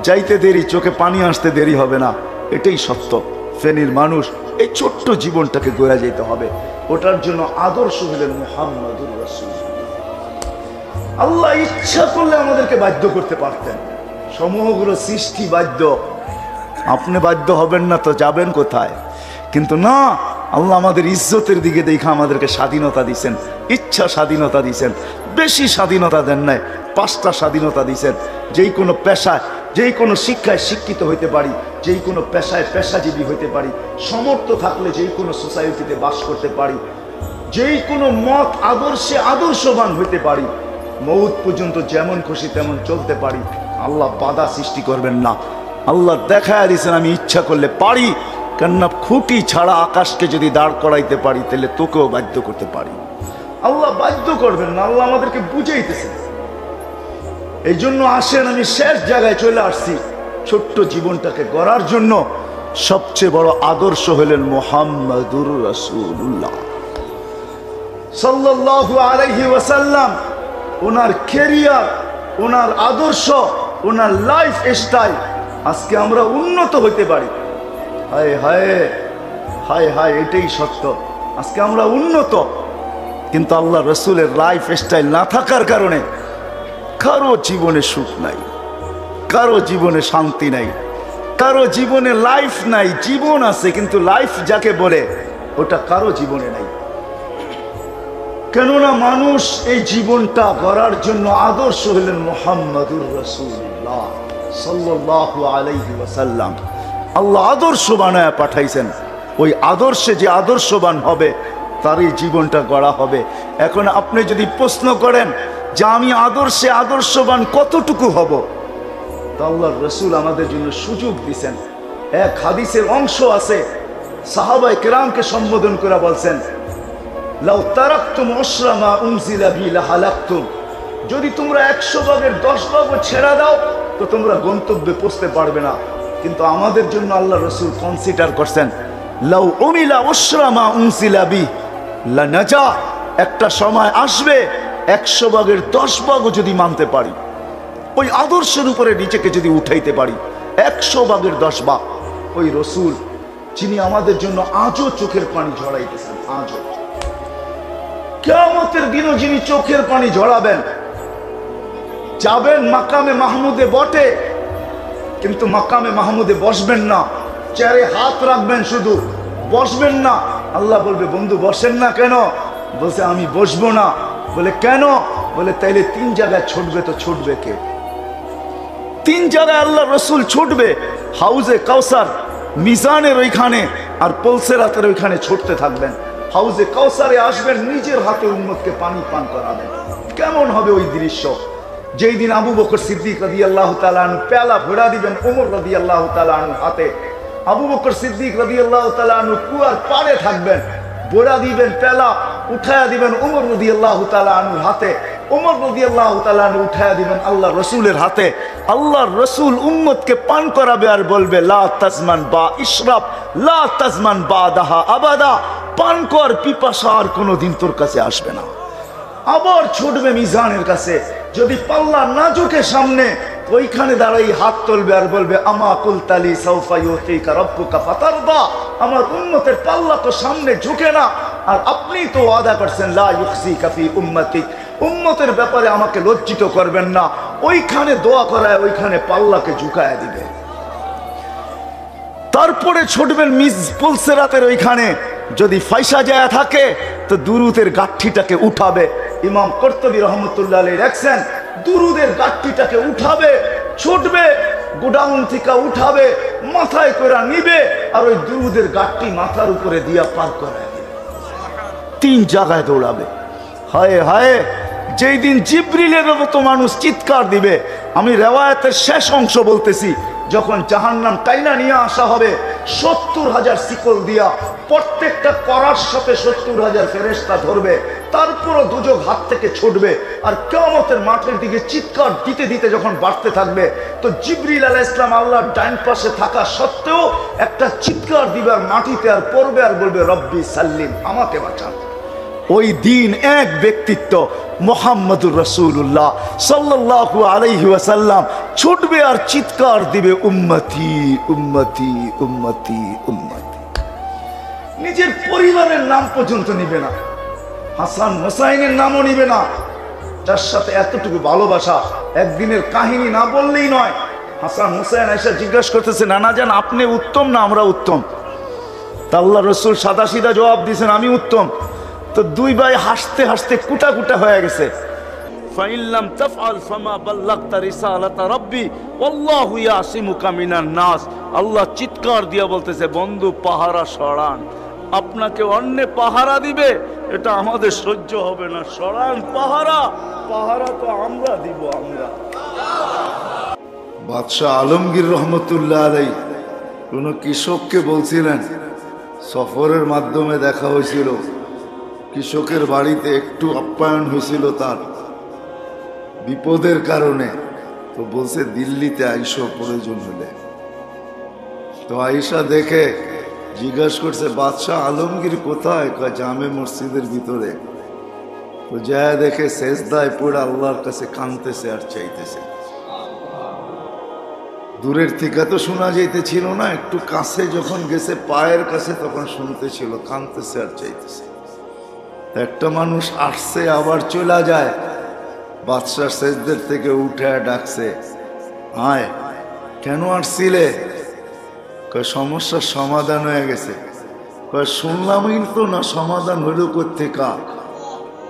যাইতে দেরি, চোখে পানি আসতে দেরি হবে না, এটাই সত্য। ফেনীর মানুষ এই ছোট্ট জীবনটাকে গড়ে যেতে হবে। ওটার জন্য আদর্শ হলেন মুহাম্মদুর রাসূলুল্লাহ। আল্লাহ ইচ্ছা করলে আমাদেরকে বাধ্য করতে পারতেন, সমগ্র সৃষ্টি বাধ্য। আপনি বাধ্য হবেন না তো যাবেন কোথায়? কিন্তু না, আল্লাহ আমাদের ইজ্জতের দিকে দেখা আমাদেরকে স্বাধীনতা দিয়েছেন, ইচ্ছা স্বাধীনতা দিয়েছেন। বেশি স্বাধীনতা দেন নাই, 5টা স্বাধীনতা দিয়েছেন। যেই কোনো পেশায়, যেই কোনো শিক্ষায় শিক্ষিত হইতে পারি, যেই কোনো পেশায় পেশাজীবী হইতে পারি, সমর্থ থাকলে যেই কোনো সোসাইটিতে বাস করতে পারি, যেই কোনো মত আদর্শে আদর্শবান হইতে পারি, মৌত পর্যন্ত যেমন খুশি তেমন চলতে পারি। আল্লাহ বাধা সৃষ্টি করবেন না। আল্লাহ দেখায় দিয়েছেন আমি ইচ্ছা করলে পারি, কেননা খুঁটি ছাড়া আকাশকে যদি দাঁড় করাইতে পারি তাহলে তোকেও বাধ্য করতে পারি। আল্লাহ বাধ্য করবেন না, আল্লাহ আমাদেরকে বুঝাইতেছেন। এই জন্য আসেন, আমি শেষ জায়গায় চলে আসছি। ছোট্ট জীবনটাকে গড়ার জন্য সবচেয়ে বড় আদর্শ হলেন মুহাম্মদুর রাসূলুল্লাহ সাল্লাল্লাহু আলাইহি ওয়াসাল্লাম। ওনার ক্যারিয়ার, ওনার আদর্শ, ওনার লাইফ স্টাইল, আজকে আমরা উন্নত হইতে পারি। হায় হায় হায় হায়, এটাই সত্য। আজকে আমরা উন্নত, কিন্তু আল্লাহ রসুলের লাইফ স্টাইল না থাকার কারণে কারো জীবনে সুখ নাই, কারো জীবনে শান্তি নাই, কারো জীবনে লাইফ নাই। জীবন আছে কিন্তু লাইফ যাকে বলে ওটা কারো জীবনে নাই। কেননা মানুষ এই জীবনটা গড়ার জন্য আদর্শ হলেন মুহাম্মদুর রাসূলুল্লাহ সাল্লাল্লাহু আলাইহি ওয়াসাল্লাম। আল্লাহ আদর্শ বানায় পাঠাইছেন। ওই আদর্শে যে আদর্শবান হবে তারই জীবনটা গড়া হবে। এখন আপনি যদি প্রশ্ন করেন যে আমি আদর্শে আদর্শবান কতটুকু হব, তা আল্লাহর রাসূল আমাদের জন্য সুযোগ দিয়েছেন। এক হাদিসের অংশ আছে, সাহাবায়ে কেরামকে সম্বোধন করে বলছেন, লাউ তারাকতুম উশরা মা উনজিলা বি লাহালাকতুম, যদি তোমরা 100 ভাগের 10 ভাগও ছেড়ে দাও তো তোমরা গন্তব্যে পৌঁছতে পারবে না। কিন্তু আমাদের জন্য আল্লাহ রাসূল কনসিডার করছেন, লাউ উমিলা উশরা মা উনজিলা বি লানাজা, একটা সময় আসবে 100 ভাগের 10 ভাগও যদি মানতে পারি, ওই আদর্শের উপরে নিজেকে যদি উঠাইতে পারি, 100 ভাগের 10 ভাগ, ওই রাসূল যিনি আমাদের জন্য আজও চোখের পানি ঝরাইতেছেন, আজও কিয়ামতের দিনও যিনি চোখের পানি ঝরাবেন। যাবেন মাকামে মাহমুদে বটে, কিন্তু মাকামে মাহমুদে বসবেন না, চেয়ারে হাত রাখবেন শুধু, বসবেন না। আল্লাহ বলবে বন্ধু বসেন না কেন? বলছে আমি বসবো না। বলে কেন? বলে তাইলে 3 জায়গায় ছুটবে, তো ছুটবে কে? 3 জায়গায় আল্লাহ রসুল ছুটবে, হাউজে কাউসার, মিজানের ওইখানে আর পুলসিরাতের ওইখানে ছুটতে থাকবেন। হাউজে কাউসারে আসবেন, নিজের হাতে উম্মতকে পানি পান করাবেন। কেমন হবে ওই দৃশ্য? যেই দিন আবু বকর সিদ্দিক রাদিয়াল্লাহু তাআলা আনহু পেয়ালা ভরা দিবেন ওমর রাদিয়াল্লাহু তাআলা আনহু হাতে, আবু বকর সিদ্দিক রাদিয়াল্লাহু তাআলা আনহু কুয়ার পাড়ে থাকবেন, ভরা দিবেন পেয়ালা, উঠায়া দিবেন ওমর রাদিয়াল্লাহু তাআলা আনহুর হাতে, ওমর রাদিয়াল্লাহু তাআলা আনহু উঠায়া দিবেন আল্লাহ রসুলের হাতে। আল্লাহর রসুল উম্মতকে পান করাবে আর বলবে লা তাজমান বা ইশরাব লা তাজমান বাদাহা আবাদা, পান কর, পিপাসা আর কোনোদিন তোর কাছে আসবে না। আবার ছুটবে মিজানের কাছে, যদি পাল্লা না ঝুঁকে সামনে, ওইখানে দাঁড়াই হাত তুলবে আর বলবে আমা কুলতালি সাউফা ইউতিকা রাব্বুকা ফাতারদা, আমার উম্মতের পাল্লা তো সামনে ঝুঁকে না, আর আপনি তো ওয়াদা করছেন লা ইউখজিকা ফি উম্মতি, উম্মতের ব্যাপারে আমাকে লজ্জিত করবেন না। ওইখানে দোয়া করায় ওইখানে পাল্লাকে ঝুঁকায় দিবে। তারপরে ছুটবেন পুলসিরাতের ওইখানে, যদি ফাইসা যায় থাকে তো দুরুদের গাঠটিটাকে উঠাবে। ইমাম কুরতুবী রহমতুল্লাহ আলাইহি লেখছেন দুরুদের গাঠটিটাকে উঠাবে, ছুটবে, গোডাউন থেকে উঠাবে, মাথায় করে নিবে, আর ওই দুরুদের গাঠটি মাথার উপরে দিয়া পার করায় দিবে। 3 জায়গায় দৌড়াবে। হায় হায়, যেই দিন জিবরিলের মতো মানুষ চিৎকার দিবে। আমি রেওয়ায়াতের শেষ অংশ বলতেছি, যখন জাহান্নাম টাইনা নিয়ে আসা হবে 70,000 শিকল দিয়া, প্রত্যেকটা করার সাথে 70,000 ফেরেশতা ধরবে, তারপরও দুজক হাত থেকে ছুটবে, আর কিয়ামতের মাঠের দিকে চিৎকার দিতে দিতে যখন বাড়তে থাকবে, তো জিবরিল আলাইহিস সালাম আল্লাহর ডাইন পাশে থাকা সত্ত্বেও একটা চিৎকার দিবার মাটিতে আর পড়বে আর বলবে রব্বি সাল্লিম, আমাকে বাঁচান। ওই দিন এক ব্যক্তিত্ব মুহাম্মদুর রাসূলুল্লাহ সাল্লাল্লাহু আলাইহি ওয়াসাল্লাম ছুটবে আর চিৎকার দিবে উম্মতি উম্মতি উম্মতি উম্মতি। নিজের পরিবারের নাম পর্যন্ত নিবে না, হাসান হোসাইনের নামও নিবে না, যার সাথে এতটুকু ভালোবাসা। একদিনের কাহিনী না বললেই নয়। হাসান হোসাইন এসে জিজ্ঞাসা করতেছে নানা জান আপনি উত্তম না আমরা উত্তম? তা আল্লাহ রসুল সাদা সিধা জবাব দিয়েছেন আমি উত্তম। তো 2 ভাই হাসতে হাসতে কুটা কুটা হয়ে গেছে। ফাইল্লাম তাফআল ফামা বাল্লাগতা রিসালাতা রাব্বি ওয়াল্লাহু ইয়াসিমুকা মিনান নাস। আল্লাহ চিৎকার দিয়া বলতেছে বন্ধু পাহারা সরান, আপনাকে অন্য পাহারা দিবে, এটা আমাদের সহ্য হবে না, সরান পাহারা, পাহারা তো আমরা দিব। আমরা বাদশাহ আলমগীর রহমতুল্লাহ আলাইহি কোন কৃষককে বলছিলেন, সফরের মাধ্যমে দেখা হয়েছিল, কৃষকের বাড়িতে একটু আপ্যায়ন হয়েছিল তার বিপদের কারণে, তো বলছে দিল্লিতে আইসো প্রয়োজন হলে। তো আইসা দেখে জিজ্ঞাসা করছে বাদশাহ আলমগীর কোথায়? কয় জামে মসজিদের ভিতরে। তো যায় দেখে সেজদায় পড়ে আল্লাহর কাছে কাঁদতেছে আর চাইতেছে। দূরের থেকে তো শোনা যাইতেছিল না, একটু কাছে যখন গেছে পায়ের কাছে তখন শুনতেছিল কাঁদতেছে আর চাইতেছে। একটা মানুষ আসছে আবার চলে যায়, বাদশাহ সেজদের থেকে উঠে ডাকছে আয়, কেন আসছিলে? কয় সমস্যার সমাধান হয়ে গেছে। কয় শুনলামই তো না, সমাধান হইল কোত্থেকা?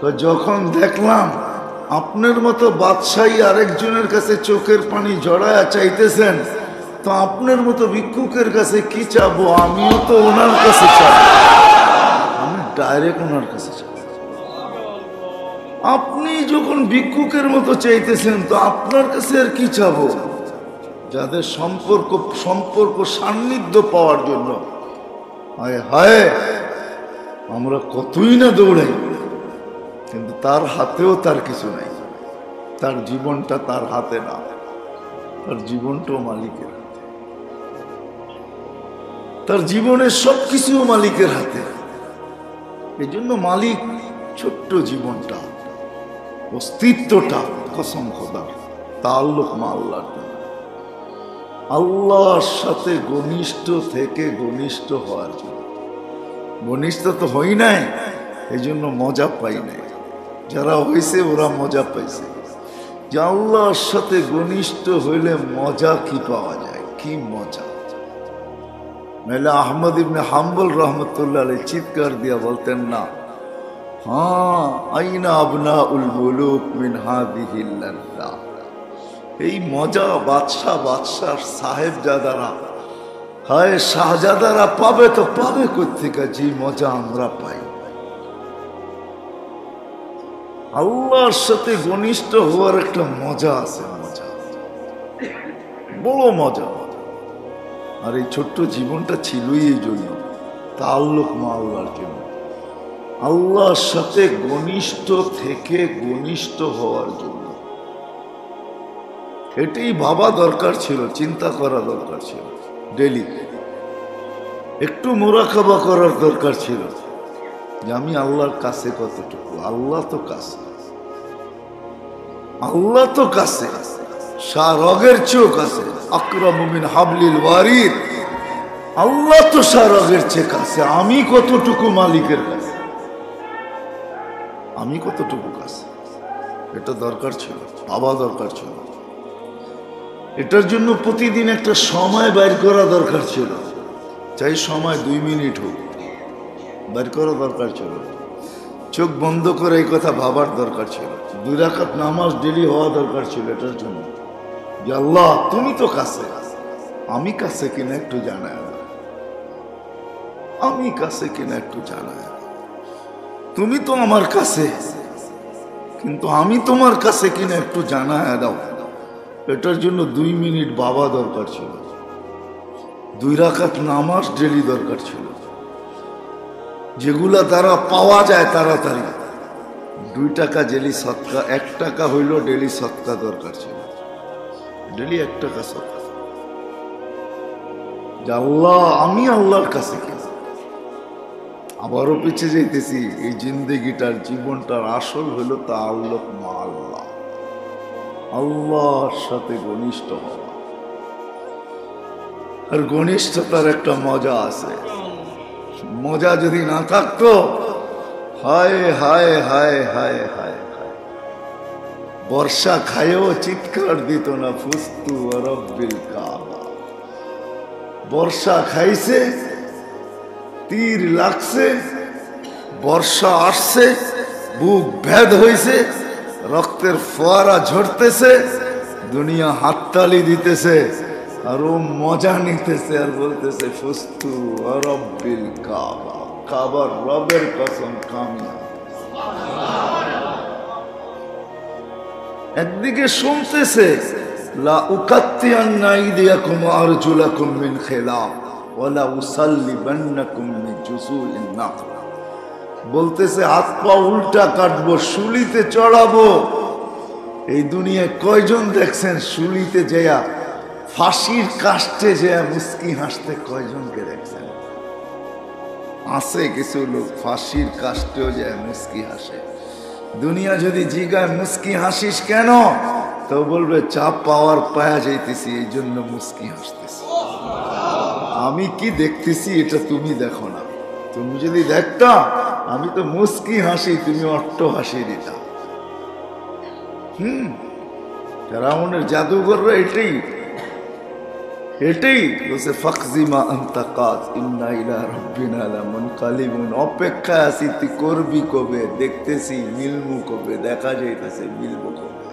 কয় যখন দেখলাম আপনার মতো বাদশাহী আরেকজনের কাছে চোখের পানি জড়ায়া চাইতেছেন, তো আপনার মতো ভিক্ষুকের কাছে কি চাবো, আমিও তো ওনার কাছে চাবো, আমি ডাইরেক্ট ওনার কাছে চাবো। আপনি যখন ভিক্ষুকের মতো চাইতেছেন তো আপনার কাছে আর কি চাবো? যাদের সম্পর্ক সান্নিধ্য পাওয়ার জন্য হায় হায় আমরা কতই না দৌড়াই, কিন্তু তার হাতেও তার কিছু নাই, তার জীবনটা তার হাতে না, তার জীবনটাও মালিকের হাতে, তার জীবনের সবকিছু মালিকের হাতে। এই জন্য মালিক ছোট্ট জীবনটা, অস্তিত্বটা কসম খোদার তাআল্লুক মা আল্লাহর জন্য, আল্লাহর সাথে ঘনিষ্ঠ থেকে ঘনিষ্ঠ হওয়ার জন্য। ঘনিষ্ঠ তো হই নাই, এই জন্য মজা পাই নাই। যারা হয়েছে ওরা মজা পাইছে, যে আল্লাহর সাথে ঘনিষ্ঠ হইলে মজা কি পাওয়া যায়, কি মজা। নাহলে আহমদ ইবনে হাম্বল রহমতুল্লাহ আলাইহি চিৎকার দিয়া বলতেন না, হ্যাঁ আইনা আবনাউল মুলুক মিন হাদিহিল লাযযা, এই মজা বাদশার সাহেবজাদারা, হায় শাহজাদারা পাবে তো পাবে কোত্থেকে, যে মজা আমরা পাই। আল্লাহর সাথে ঘনিষ্ঠ হওয়ার একটা মজা আছে, মজা, বড় মজা। আর এই ছোট্ট জীবনটা ছিলই এই জন্য, তাআল্লুক মা আল্লাহর জন্য, আল্লাহর সাথে ঘনিষ্ঠ থেকে ঘনিষ্ঠ হওয়ার জন্য। এটাই ভাবা দরকার ছিল, চিন্তা করা দরকার ছিল, ডেলি একটু মুরাকাবা করার দরকার ছিল যে আমি আল্লাহর কাছে কতটুকু। আল্লাহ তো কাছে, আল্লাহ তো কাছে, শাহরগের চেয়েও কাছে, আকরামু মিন হাবলিল ওয়ারিদ। আল্লাহ তো শাহরগের চেয়ে কাছে, আমি কতটুকু মালিকের কাছে, আমি কতটুকু কাছে, এটা দরকার ছিল, ভাবা দরকার ছিল। এটার জন্য প্রতিদিন একটা সময় বাইর করা দরকার ছিল, চাই সময় 2 মিনিট হোক, বাইর করা দরকার ছিল। চোখ বন্ধ করে এই কথা ভাবার দরকার ছিল। 2 রাকাত নামাজ ডেলি হওয়া দরকার ছিল এটার জন্য, যে আল্লাহ তুমি তো কাছে, আমি কাছে কিনা একটু জানায়, আমি কাছে কিনা একটু জানায়। তুমি তো আমার কাছে, কিন্তু আমি তোমার কাছে কিনা একটু জানায় দাও। এটার জন্য 2 মিনিট বাবা দরকার ছিল, 2 রাকাত নামাজ ডেলি দরকার ছিল, যেগুলা দ্বারা পাওয়া যায় তাড়াতাড়ি। 2 টাকা ডেলি সৎকা, 1 টাকা হইল ডেলি সৎকা দরকার ছিল, ডেলি 1 টাকা সৎকা। যে আল্লাহ আমি আল্লাহর কাছে কিনা। আবারও পিছিয়ে যাইতেছি, এই জিন্দেগিটার জীবনটার আসল হলো তাআল্লুক মা আল্লাহ, আল্লাহর সাথে ঘনিষ্ঠ হওয়া। আর ঘনিষ্ঠতার একটা মজা আছে, মজা যদি না থাকতো, হায় হায় হায় হায় হায় হায়, বর্ষা খায়ও চিৎকার দিত না, ফুস্তু রব্বিল কাবা। বর্ষা খাইছে, তীর লাগছে, বর্ষা আসছে, বুক ভেদ হইছে, রক্তের ফোয়ারা ঝরতেছে, দুনিয়া হাততালি দিতেছে, আর ও মজা নিতেছে আর বলতেছে ফুস্তু রব্বিল কাবা, কাবার রবের কসম কামিয়া। একদিকে শুনতেছে লা উকাত্তিয়ান্না আইদিয়াকুম ওয়া আরজুলাকুম মিন খিলাফ ওয়া লা উসাল্লিবান্নাকুম মিন জুসুলিন নাখল, বলতেছে হাত পা উল্টা কাটবো, শুলিতে চড়াবো। এই দুনিয়ায় কয়জন দেখছেন শুলিতে যেয়া, ফাঁসির কাষ্টে যেয়া মুস্কি হাসতে কয়জনকে দেখছেন? আছে কিছু লোক ফাঁসির কাষ্টেও যায় মুস্কি হাসে। দুনিয়া যদি জিগায় মুস্কি হাসিস কেন, তো বলবে চাপ পাওয়ার পায়া যাইতেছি, এই জন্য মুস্কি হাসতেছি। আমি কি দেখতেছি এটা তুমি দেখো না। তুমি যদি দেখতা আমি তো মুস্কি হাসি, তুমি অট্ট হাসি দিতা। ফেরাউনের জাদুঘররা এটাই বলছে ফাকজিমা আনতা কাজ ইন্না ইলা রাব্বিনা লামুনকালিবুন। অপেক্ষায় আছি তুই করবি কবে, দেখতেছি মিলমু কবে, দেখা যাইতেছে মিলবো কবে।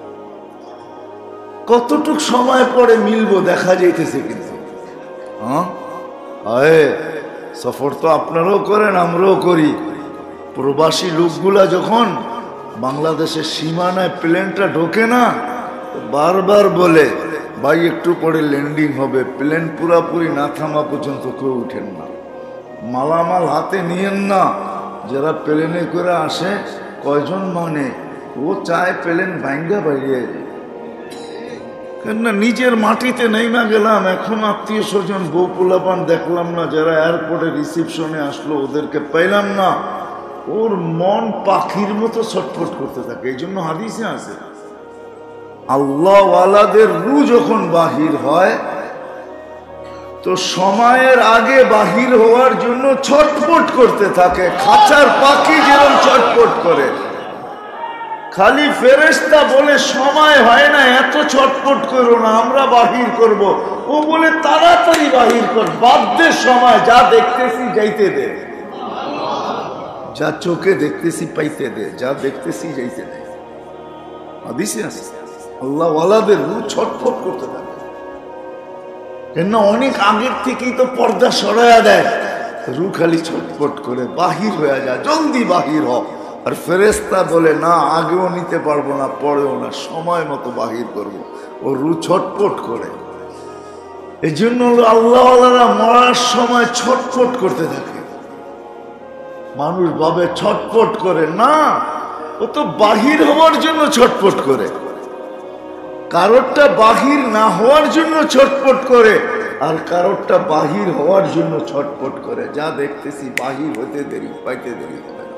কতটুক সময় পরে মিলবো দেখা যাইতেছে, কিন্তু সফর তো আপনারাও করেন আমরাও করি। প্রবাসী লোকগুলা যখন বাংলাদেশের সীমানায় প্লেনটা ঢোকে না, বারবার বলে ভাই একটু পরে ল্যান্ডিং হবে, প্লেন পুরাপুরি না থামা পর্যন্ত কেউ উঠেন না, মালামাল হাতে নিয়েন না। যারা প্লেনে করে আসে কয়জন মানে ও চায় প্লেন ভাঙ্গা বাইরে, কেননা নিজের মাটিতে নেইমা গেলাম, এখন আত্মীয় স্বজন বউ পোলাপান দেখলাম না, যারা এয়ারপোর্টে রিসিপশনে আসলো ওদেরকে পাইলাম না, ওর মন পাখির মতো ছটফট করতে থাকে। এই জন্য হাদিসে আছে আল্লাহওয়ালাদের রূহ যখন বাহির হয় তো সময়ের আগে বাহির হওয়ার জন্য ছটফট করতে থাকে, খাঁচার পাখি যেরকম ছটফট করে। খালি ফেরেশতা বলে সময় হয় না, এত ছটফট করো না, আমরা বাহির করব। ও বলে তাড়াতাড়ি বাহির কর, বাধ্যের সময় যা দেখতেছি যাইতে দে, যা চোখে দেখতেছি পাইতে দে, যা দেখতেছি যাইতে দে। হাদিসে আছে আল্লাহ ওয়ালাদের রূহ ছটফট করতে থাকে, কেন অনেক আগের থেকেই তো পর্দা সরাইয়া দেয়, রূহ খালি ছটফট করে বাহির হয়ে যায়, জলদি বাহির হ। আর ফেরেশতা বলে না, আগেও নিতে পারবো না, পরেও না, সময় মতো বাহির করবো। ও রূহ ছটফট করে। এই জন্য আল্লাহ ওয়ালারা মরার সময় ছটফট করতে থাকে। মানুষ ভাবে ছটফট করে না, ও তো বাহির হওয়ার জন্য ছটফট করে। কারোরটা বাহির না হওয়ার জন্য ছটফট করে, আর কারোরটা বাহির হওয়ার জন্য ছটফট করে। যা দেখতেছি বাহির হতে দেরি, পাইতে দেরি হবে না।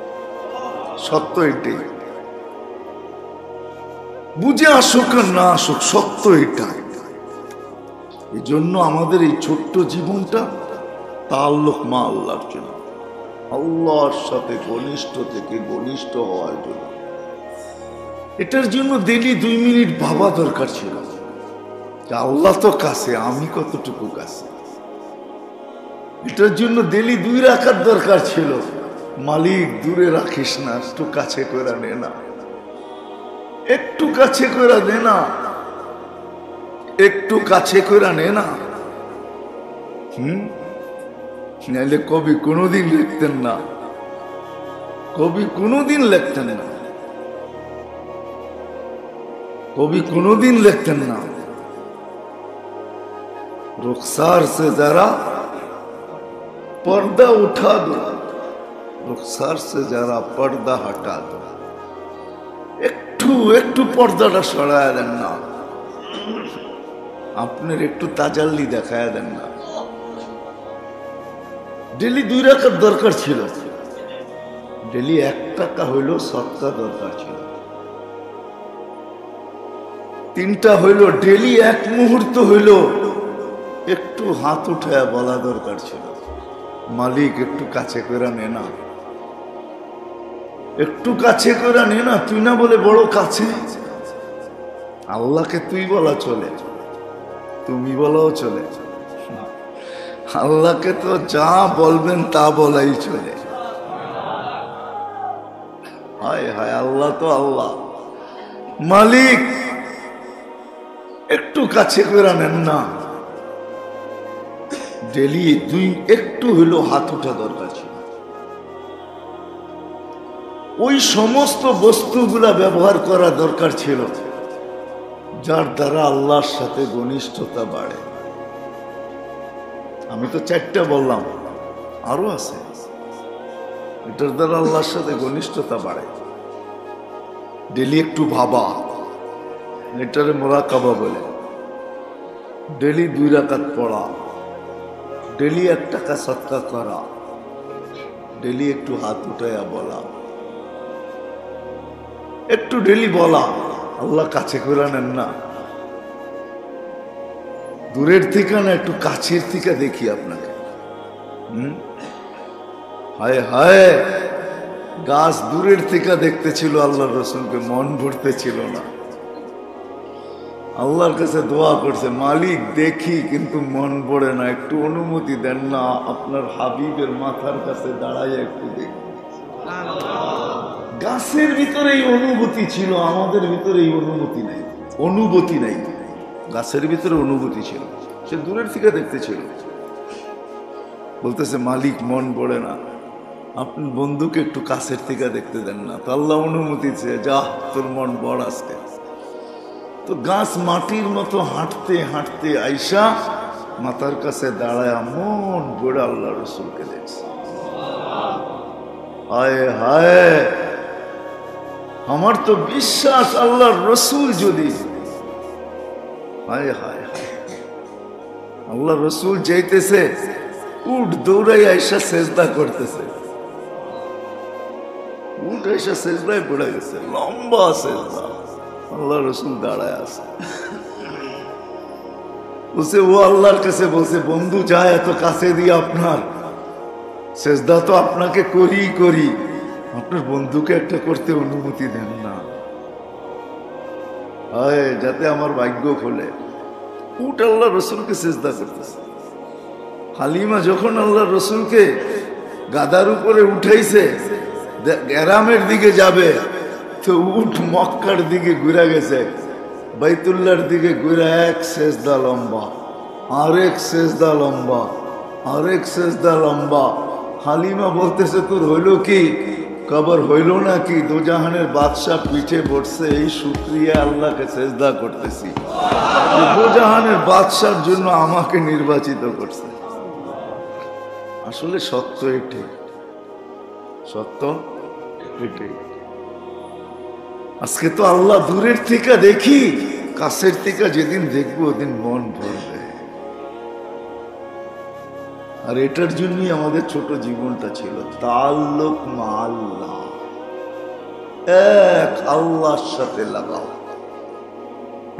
সত্য এটাই, বুঝে আসুক আর না আসুক, সত্য এটাই। এই জন্য আমাদের এই ছোট্ট জীবনটা তাআল্লুক মা আল্লাহর জন্য, আল্লাহর সাথে ঘনিষ্ঠ থেকে ঘনিষ্ঠ হওয়ার জন্য। এটার জন্য ডেইলি 2 মিনিট ভাবা দরকার ছিল যে আল্লাহ তো কাছে, আমি কতটুকু কাছে। এটার জন্য ডেইলি 2 রাকাত দরকার ছিল, মালিক দূরে রাখিস না, একটু কাছে করে নে না, একটু কাছে করে নে না, একটু কাছে করে নে না। নাইলে কবি কোনোদিন লিখতেন না, কবি কোনোদিন লিখতেন না, কবি কোনোদিন লিখতেন না रुखसार से जरा पर्दा उठा दो, रुखसार से जरा पर्दा हटा दो। একটু একটু পর্দাটা সরায় দেন না, আপনার একটু তাজাল্লি দেখায় দেন না। ডেলি 2 রাকাত দরকার ছিল, ডেলি 1 টাকা হইল সদকা দরকার ছিল। 3টা হইল ডেলি 1 মুহূর্ত হইল একটু হাত উঠায় বলা দরকার ছিল, মালিক একটু কাছে করে নে না, একটু কাছে করে নে না। তুই না বলে বড় কাছে, আল্লাহকে তুই বলা চলে, তুমি বলাও চলে, আল্লাহকে তো যা বলবেন তা বলাই চলে। হায় হায়, আল্লাহ তো আল্লাহ, মালিক একটু কাছে করে নেন না। ডেলি একটু হইলো হাত উঠা দরকার ছিল। ওই সমস্ত বস্তুগুলা ব্যবহার করা দরকার ছিল যার দ্বারা আল্লাহর সাথে ঘনিষ্ঠতা বাড়ে। আমি তো 4টা বললাম, আরো আছে। এটার দ্বারা আল্লাহর সাথে ঘনিষ্ঠতা বাড়ে। ডেলি একটু ভাবা, এটারে মুরাকাবা বলে। ডেলি 2 রাকাত পড়া, ডেলি 1 টাকা সদকা করা, ডেলি একটু হাত উঠাইয়া বলা, একটু ডেলি বলা, আল্লাহ কাছে করে নেন না। দূরের থেকে না, একটু কাছের থেকে দেখি আপনাকে। হায় হায়, গাছ দূরের থেকে দেখতেছিল আল্লাহর রাসূলকে, মন ভরতে ছিল না। আল্লাহর কাছে দোয়া করছে, মালিক দেখি কিন্তু মন পড়ে না, একটু অনুমতি দেন না, আপনার হাবিবের মাথার কাছে দাঁড়ায় একটু দেখি। গাছের ভিতরে এই অনুভূতি ছিল, আমাদের ভিতরে এই অনুমতি নাই, অনুভূতি নাই। গাছের ভিতরে অনুভূতি ছিল, সে দূরের থেকে দেখতেছিল। বলতেছে মালিক মন পড়ে না, আপনি বন্ধুকে একটু কাছের থেকে দেখতে দেন না। তো আল্লাহ অনুমতি চেয়ে, যা তোর মন বড় আজকে। তো গাছ মাটির মতো হাঁটতে হাঁটতে আইসা মাথার কাছে দাঁড়ায় মন ভরে আল্লাহ রসুলকে দেখছে। হায় হায়, আমার তো বিশ্বাস আল্লাহর রসুল যদি, হায় হায় হায়, আল্লাহ রসুল যাইতেছে, উঠ দৌড়াই আইসা সেজদা করতেছে, উঠ আইসা সেজদায় পড়ে গেছে, লম্বা সেজদা। আল্লাহ রসুল দাঁড়ায় আছে, বলছে ও আল্লাহর কাছে বলছে, বন্ধু যায় এত কাছে দিয়ে আপনার সেজদা তো আপনাকে করি, আপনার বন্ধুকে একটা করতে অনুমতি দেন না, হয় যাতে আমার ভাগ্য খোলে। উট আল্লাহ রসুলকে সেজদা করতেছে। হালিমা যখন আল্লাহ রসুলকে গাদার উপরে উঠাইছে গ্রামের দিকে যাবে, তো উট মক্কার দিকে ঘুরে গেছে, বাইতুল্লাহর দিকে ঘুরে এক সেজদা লম্বা, আরেক সেজদা লম্বা, আরেক সেজদা লম্বা। হালিমা বলতেছে তোর হইল কি? কবর হইল না কি? দোজাহানের বাদশাহ পিঠে বসছে, এই শুকরিয়া আল্লাহকে সেজদা করতেছি, দোজাহানের বাদশার জন্য আমাকে নির্বাচিত করছে। আসলে সত্য এটাই, সত্য এটাই। আজকে তো আল্লাহ দূরের থেকে দেখি, কাছের থেকে যেদিন দেখবো ওদিন মন ভরবে। আর এটার জন্যই আমাদের ছোট জীবনটা ছিল, তাল্লুক মা আল্লাহ, এক আল্লাহর সাথে লাগাও।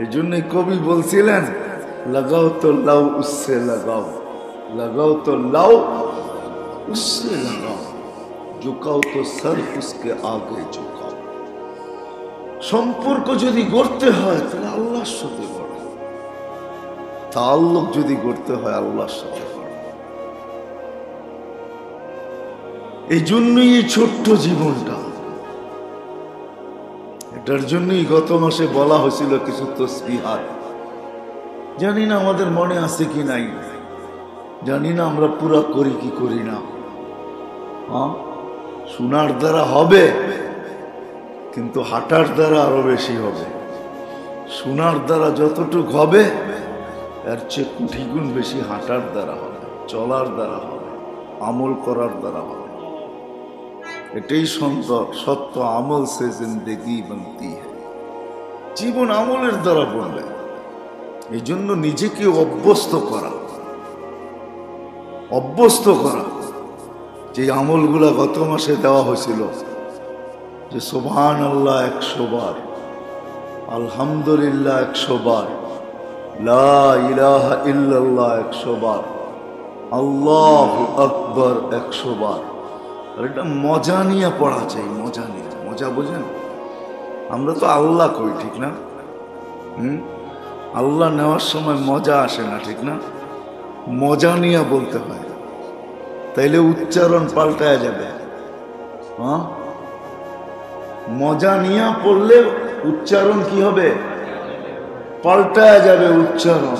এই জন্যই কবি বলছিলেন, লাগাও তো লাও উসসে লাগাও, লাগাও তো লাও উসসে লাগাও, ঝুকাও তো সর উসকে আগে ঝুকাও। সম্পর্ক যদি গড়তে হয় তাহলে আল্লাহর সাথে গড়ো, তাল্লুক যদি গড়তে হয় আল্লাহর সাথে গড়ো। এই জন্যই এই ছোট্ট জীবনটা, এটার জন্যই গত মাসে বলা হয়েছিল কিছু তসবিহাত। জানি না আমাদের মনে আছে কি নাই, জানি না আমরা পুরা করি কি করি না। শোনার দ্বারা হবে, কিন্তু হাঁটার দ্বারা আরো বেশি হবে। শোনার দ্বারা যতটুক হবে এর চেয়ে কোটি গুণ বেশি হাঁটার দ্বারা হবে, চলার দ্বারা হবে, আমল করার দ্বারা হবে। এটাই সত্য, আমল সে জিন্দেগি বনতি হ্যায়, জীবন আমলের দ্বারা বলবে। এই জন্য নিজেকে অভ্যস্ত করা, অভ্যস্ত করা। যে আমলগুলা গত মাসে দেওয়া হয়েছিল, যে সুবহান আল্লাহ 100 বার, আলহামদুলিল্লাহ 100 বার, লা ইলাহা ইল্লাল্লাহ 100 বার, আল্লাহু আকবার 100 বার। আর এটা মজা নিয়ে পড়া চাই, মজা নিয়ে। মজা বোঝেন? আমরা তো আল্লাহ কই, ঠিক না? আল্লাহ নেওয়ার সময় মজা আসে না, ঠিক না? মজা নিয়ে বলতে হয়, তাইলে উচ্চারণ পাল্টায় যাবে। মজা নিয়ে পড়লে উচ্চারণ কি হবে? পাল্টায় যাবে উচ্চারণ।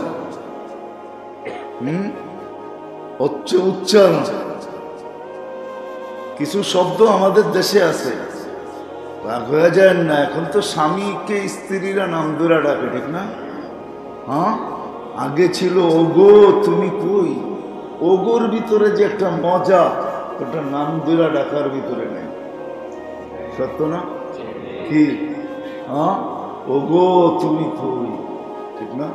উচ্চারণ কিছু শব্দ আমাদের দেশে আছে, রাগ হয়ে যায় না। এখন তো স্বামীকে স্ত্রীরা নাম ধরে ডাকে, ঠিক না? আগে ছিল ওগো তুমি কই। ওগোর ভিতরে যে একটা মজা, ওটা নাম ধরে ডাকার ভিতরে নেই, সত্য না? কি ওগো তুমি কই, ঠিক না?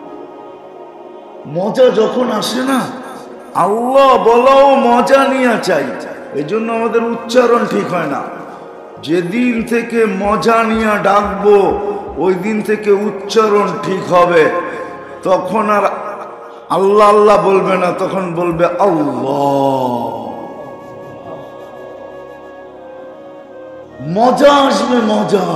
মজা যখন আসে না, আল্লাহ বলাও মজা নিয়ে চাই। এই জন্য আমাদের উচ্চারণ ঠিক হয় না। যেদিন থেকে মজা নিয়ে ডাকবো ওই দিন থেকে উচ্চারণ ঠিক হবে। তখন আর আল্লাহ আল্লাহ বলবে না, তখন বলবে আল্লাহ। মজা আসবে, মজা।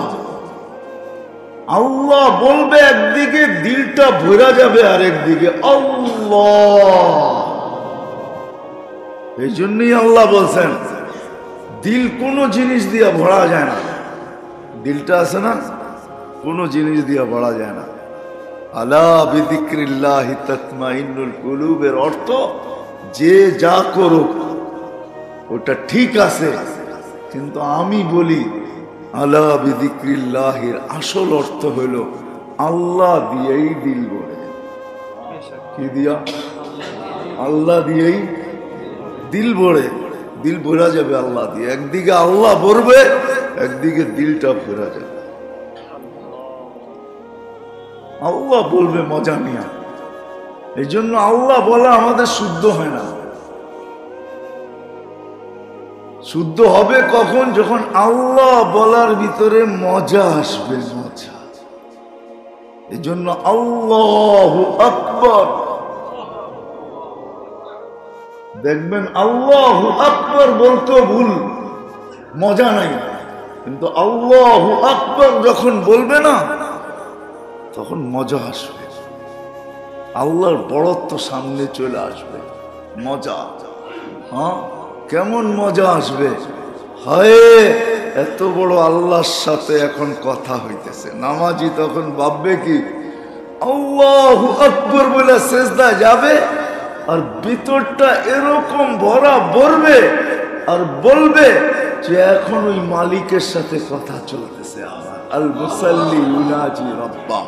আল্লাহ বলবে একদিকে, দিলটা ভরা যাবে আরেকদিকে, আল্লাহ। এই জন্যই আল্লাহ বলছেন দিল কোনো জিনিস দিয়া ভরা যায় না। দিলটা আছে না, কোনো জিনিস দিয়া ভরা যায় না। আলা বিযিকরিল্লাহি তাতমাইন্নুল কুলুবের অর্থ যে যা করুক ওটা ঠিক আছে, কিন্তু আমি বলি আলা বিযিকরিল্লাহির আসল অর্থ হইল আল্লাহ দিয়েই দিল ভরে। কি দিয়া? আল্লাহ দিয়েই দিল ভরে। দিল ভরা যাবে আল্লাহ দিয়ে। একদিকে আল্লাহ ভরবে, একদিকে দিলটা ভরা যাবে। আল্লাহ বলবে মজা নিয়ে। এই জন্য আল্লাহ বলা আমাদের শুদ্ধ হয় না। শুদ্ধ হবে কখন? যখন আল্লাহ বলার ভিতরে মজা আসবে, মজা। এই জন্য আল্লাহু আকবার, দেখবেন আল্লাহু আকবার বলতে ভুল, মজা নাই, কিন্তু আল্লাহু আকবার যখন বলবে না তখন মজা আসবে। আল্লাহর বড়ত্ব সামনে চলে আসবে, মজা। হ্যাঁ, কেমন মজা আসবে, হায় এত বড় আল্লাহর সাথে এখন কথা হইতেছে। নামাজি তখন ভাববে কি, আল্লাহু আকবার বলে সেজদা যাবে, আর ভিতরটা এরকম ভরা ভরবে, আর বলবে যে এখন ওই মালিকের সাথে কথা চলতেছে আমার। আল মুসাল্লি ইউনাজি রাব্বা,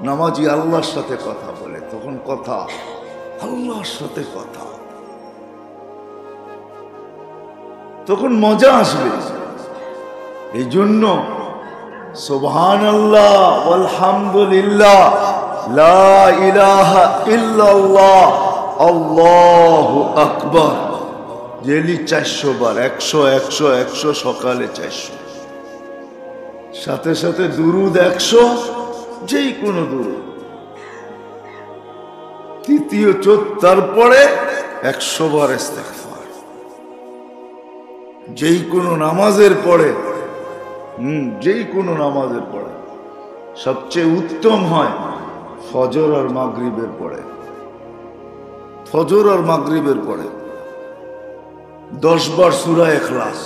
নামাজি আল্লাহর সাথে কথা বলে, তখন কথা আল্লাহর সাথে কথা, তখন মজা আসবে। এই জন্য সুবহানাল্লাহ আলহামদুলিল্লাহ লা ইলাহা ইল্লাল্লাহ আল্লাহু আকবার ডেইলি 400 বার, 100 100 100, সকালে 400, সাথে সাথে দুরুদ 100, যেই কোনো দুরুদ, তৃতীয় তারপরে 100 বার ইস্তেগফার, যেই কোনো নামাজের পরে, যেই কোনো নামাজের পরে। সবচেয়ে উত্তম হয় ফজর আর মাগরিবের পরে, ফজর আর মাগরিবের পরে 10 বার সূরা ইখলাস।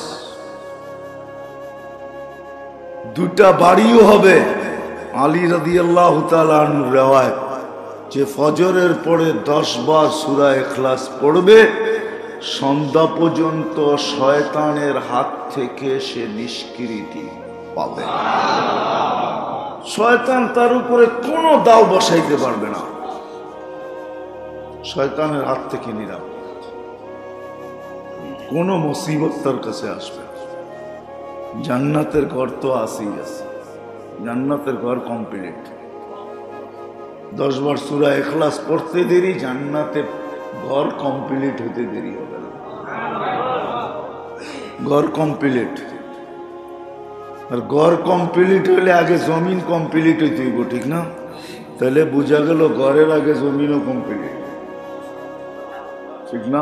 দুটা বাড়িও হবে। আলী রাদিয়াল্লাহু তাআলা আনহু রিওয়ায়াত, যে ফজরের পরে 10 বার সূরা ইখলাস পড়বে, সন্ধ্যা পর্যন্ত শয়তানের হাত থেকে সে নিষ্কৃতি পাবে। শয়তান তার উপরে কোনো দাও বসাইতে পারবে না, শয়তানের হাত থেকে নিরাপদ। কোন মুসিবত তার কাছে আসবে না। জান্নাতের ঘর তো আসেই আছে, জান্নাতের ঘর কমপ্লিট। 10 বার সূরা ইখলাস পড়তে দেরি, জান্নাতের ঘর কমপ্লিট হতে দেরি হবে না। ঘর কমপ্লিট, আর ঘর কমপ্লিট হলে আগে জমিন কমপ্লিট হইতে হইব, ঠিক না? তাহলে বোঝা গেল ঘরের আগে জমিনও কমপ্লিট, ঠিক না?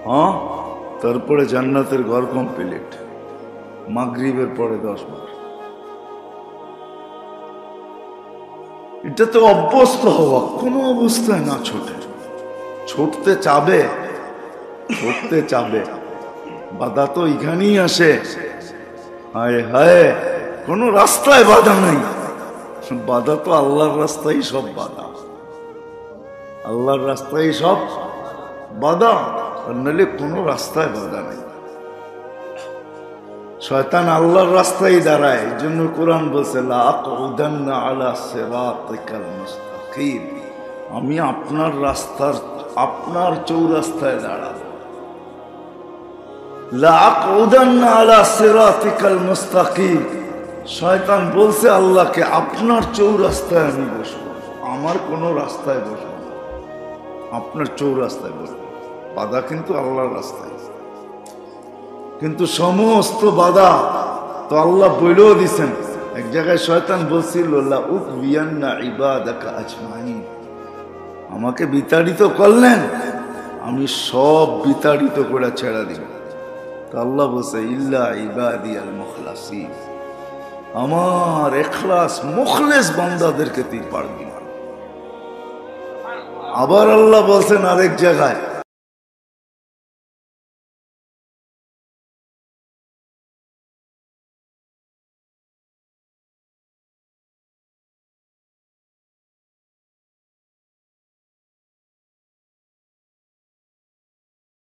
হ্যাঁ, তারপরে জান্নাতের ঘর কমপ্লিট। মাগরিবের পরে 10 বার। এটা তো অভ্যস্ত হওয়া, কোনো অবস্থায় না ছোটে। ছুটতে চাবে, ছুটতে চাবে, বাধা তো এখানেই আসে। হায় হায়, কোনো রাস্তায় বাধা নাই, বাধা তো আল্লাহর রাস্তায় সব বাধা, আল্লাহর রাস্তায় সব বাধা, আর নাহলে কোনো রাস্তায় বাধা নাই। শয়তান আল্লাহর রাস্তায় দাঁড়ায়, এই জন্য কোরআন বলছে লা আকুদান্না আলা সিরাতিকাল মুস্তাকিম, আমি আপনার রাস্তার, আপনার চৌরাস্তায় দাঁড়াবো। লা আকুদান্না আলা সিরাতিকাল মুস্তাকিম, শয়তান বলছে আল্লাহকে আপনার চৌরাস্তায় আমি বসবো, আমার কোনো রাস্তায় বসবো না, আপনার চৌরাস্তায় বসবো। বাধা কিন্তু আল্লাহর রাস্তায়, কিন্তু সমস্ত বাধা তো আল্লাহ বলেও দিছেন। এক জায়গায় শয়তান বলছিল লা উকবিয়ান্না ইবাদাকা আজমাইন, আমাকে বিতাড়িত করলেন, আমি সব বিতাড়িত করে ছেড়ে দিব। তো আল্লাহ বলছে ইল্লা ইবাদিয়াল মুখলাসিন, আমার ইখলাস মুখলেস বান্দাদেরকে তুই পারবি না। আবার আল্লাহ বলছেন আরেক জায়গায়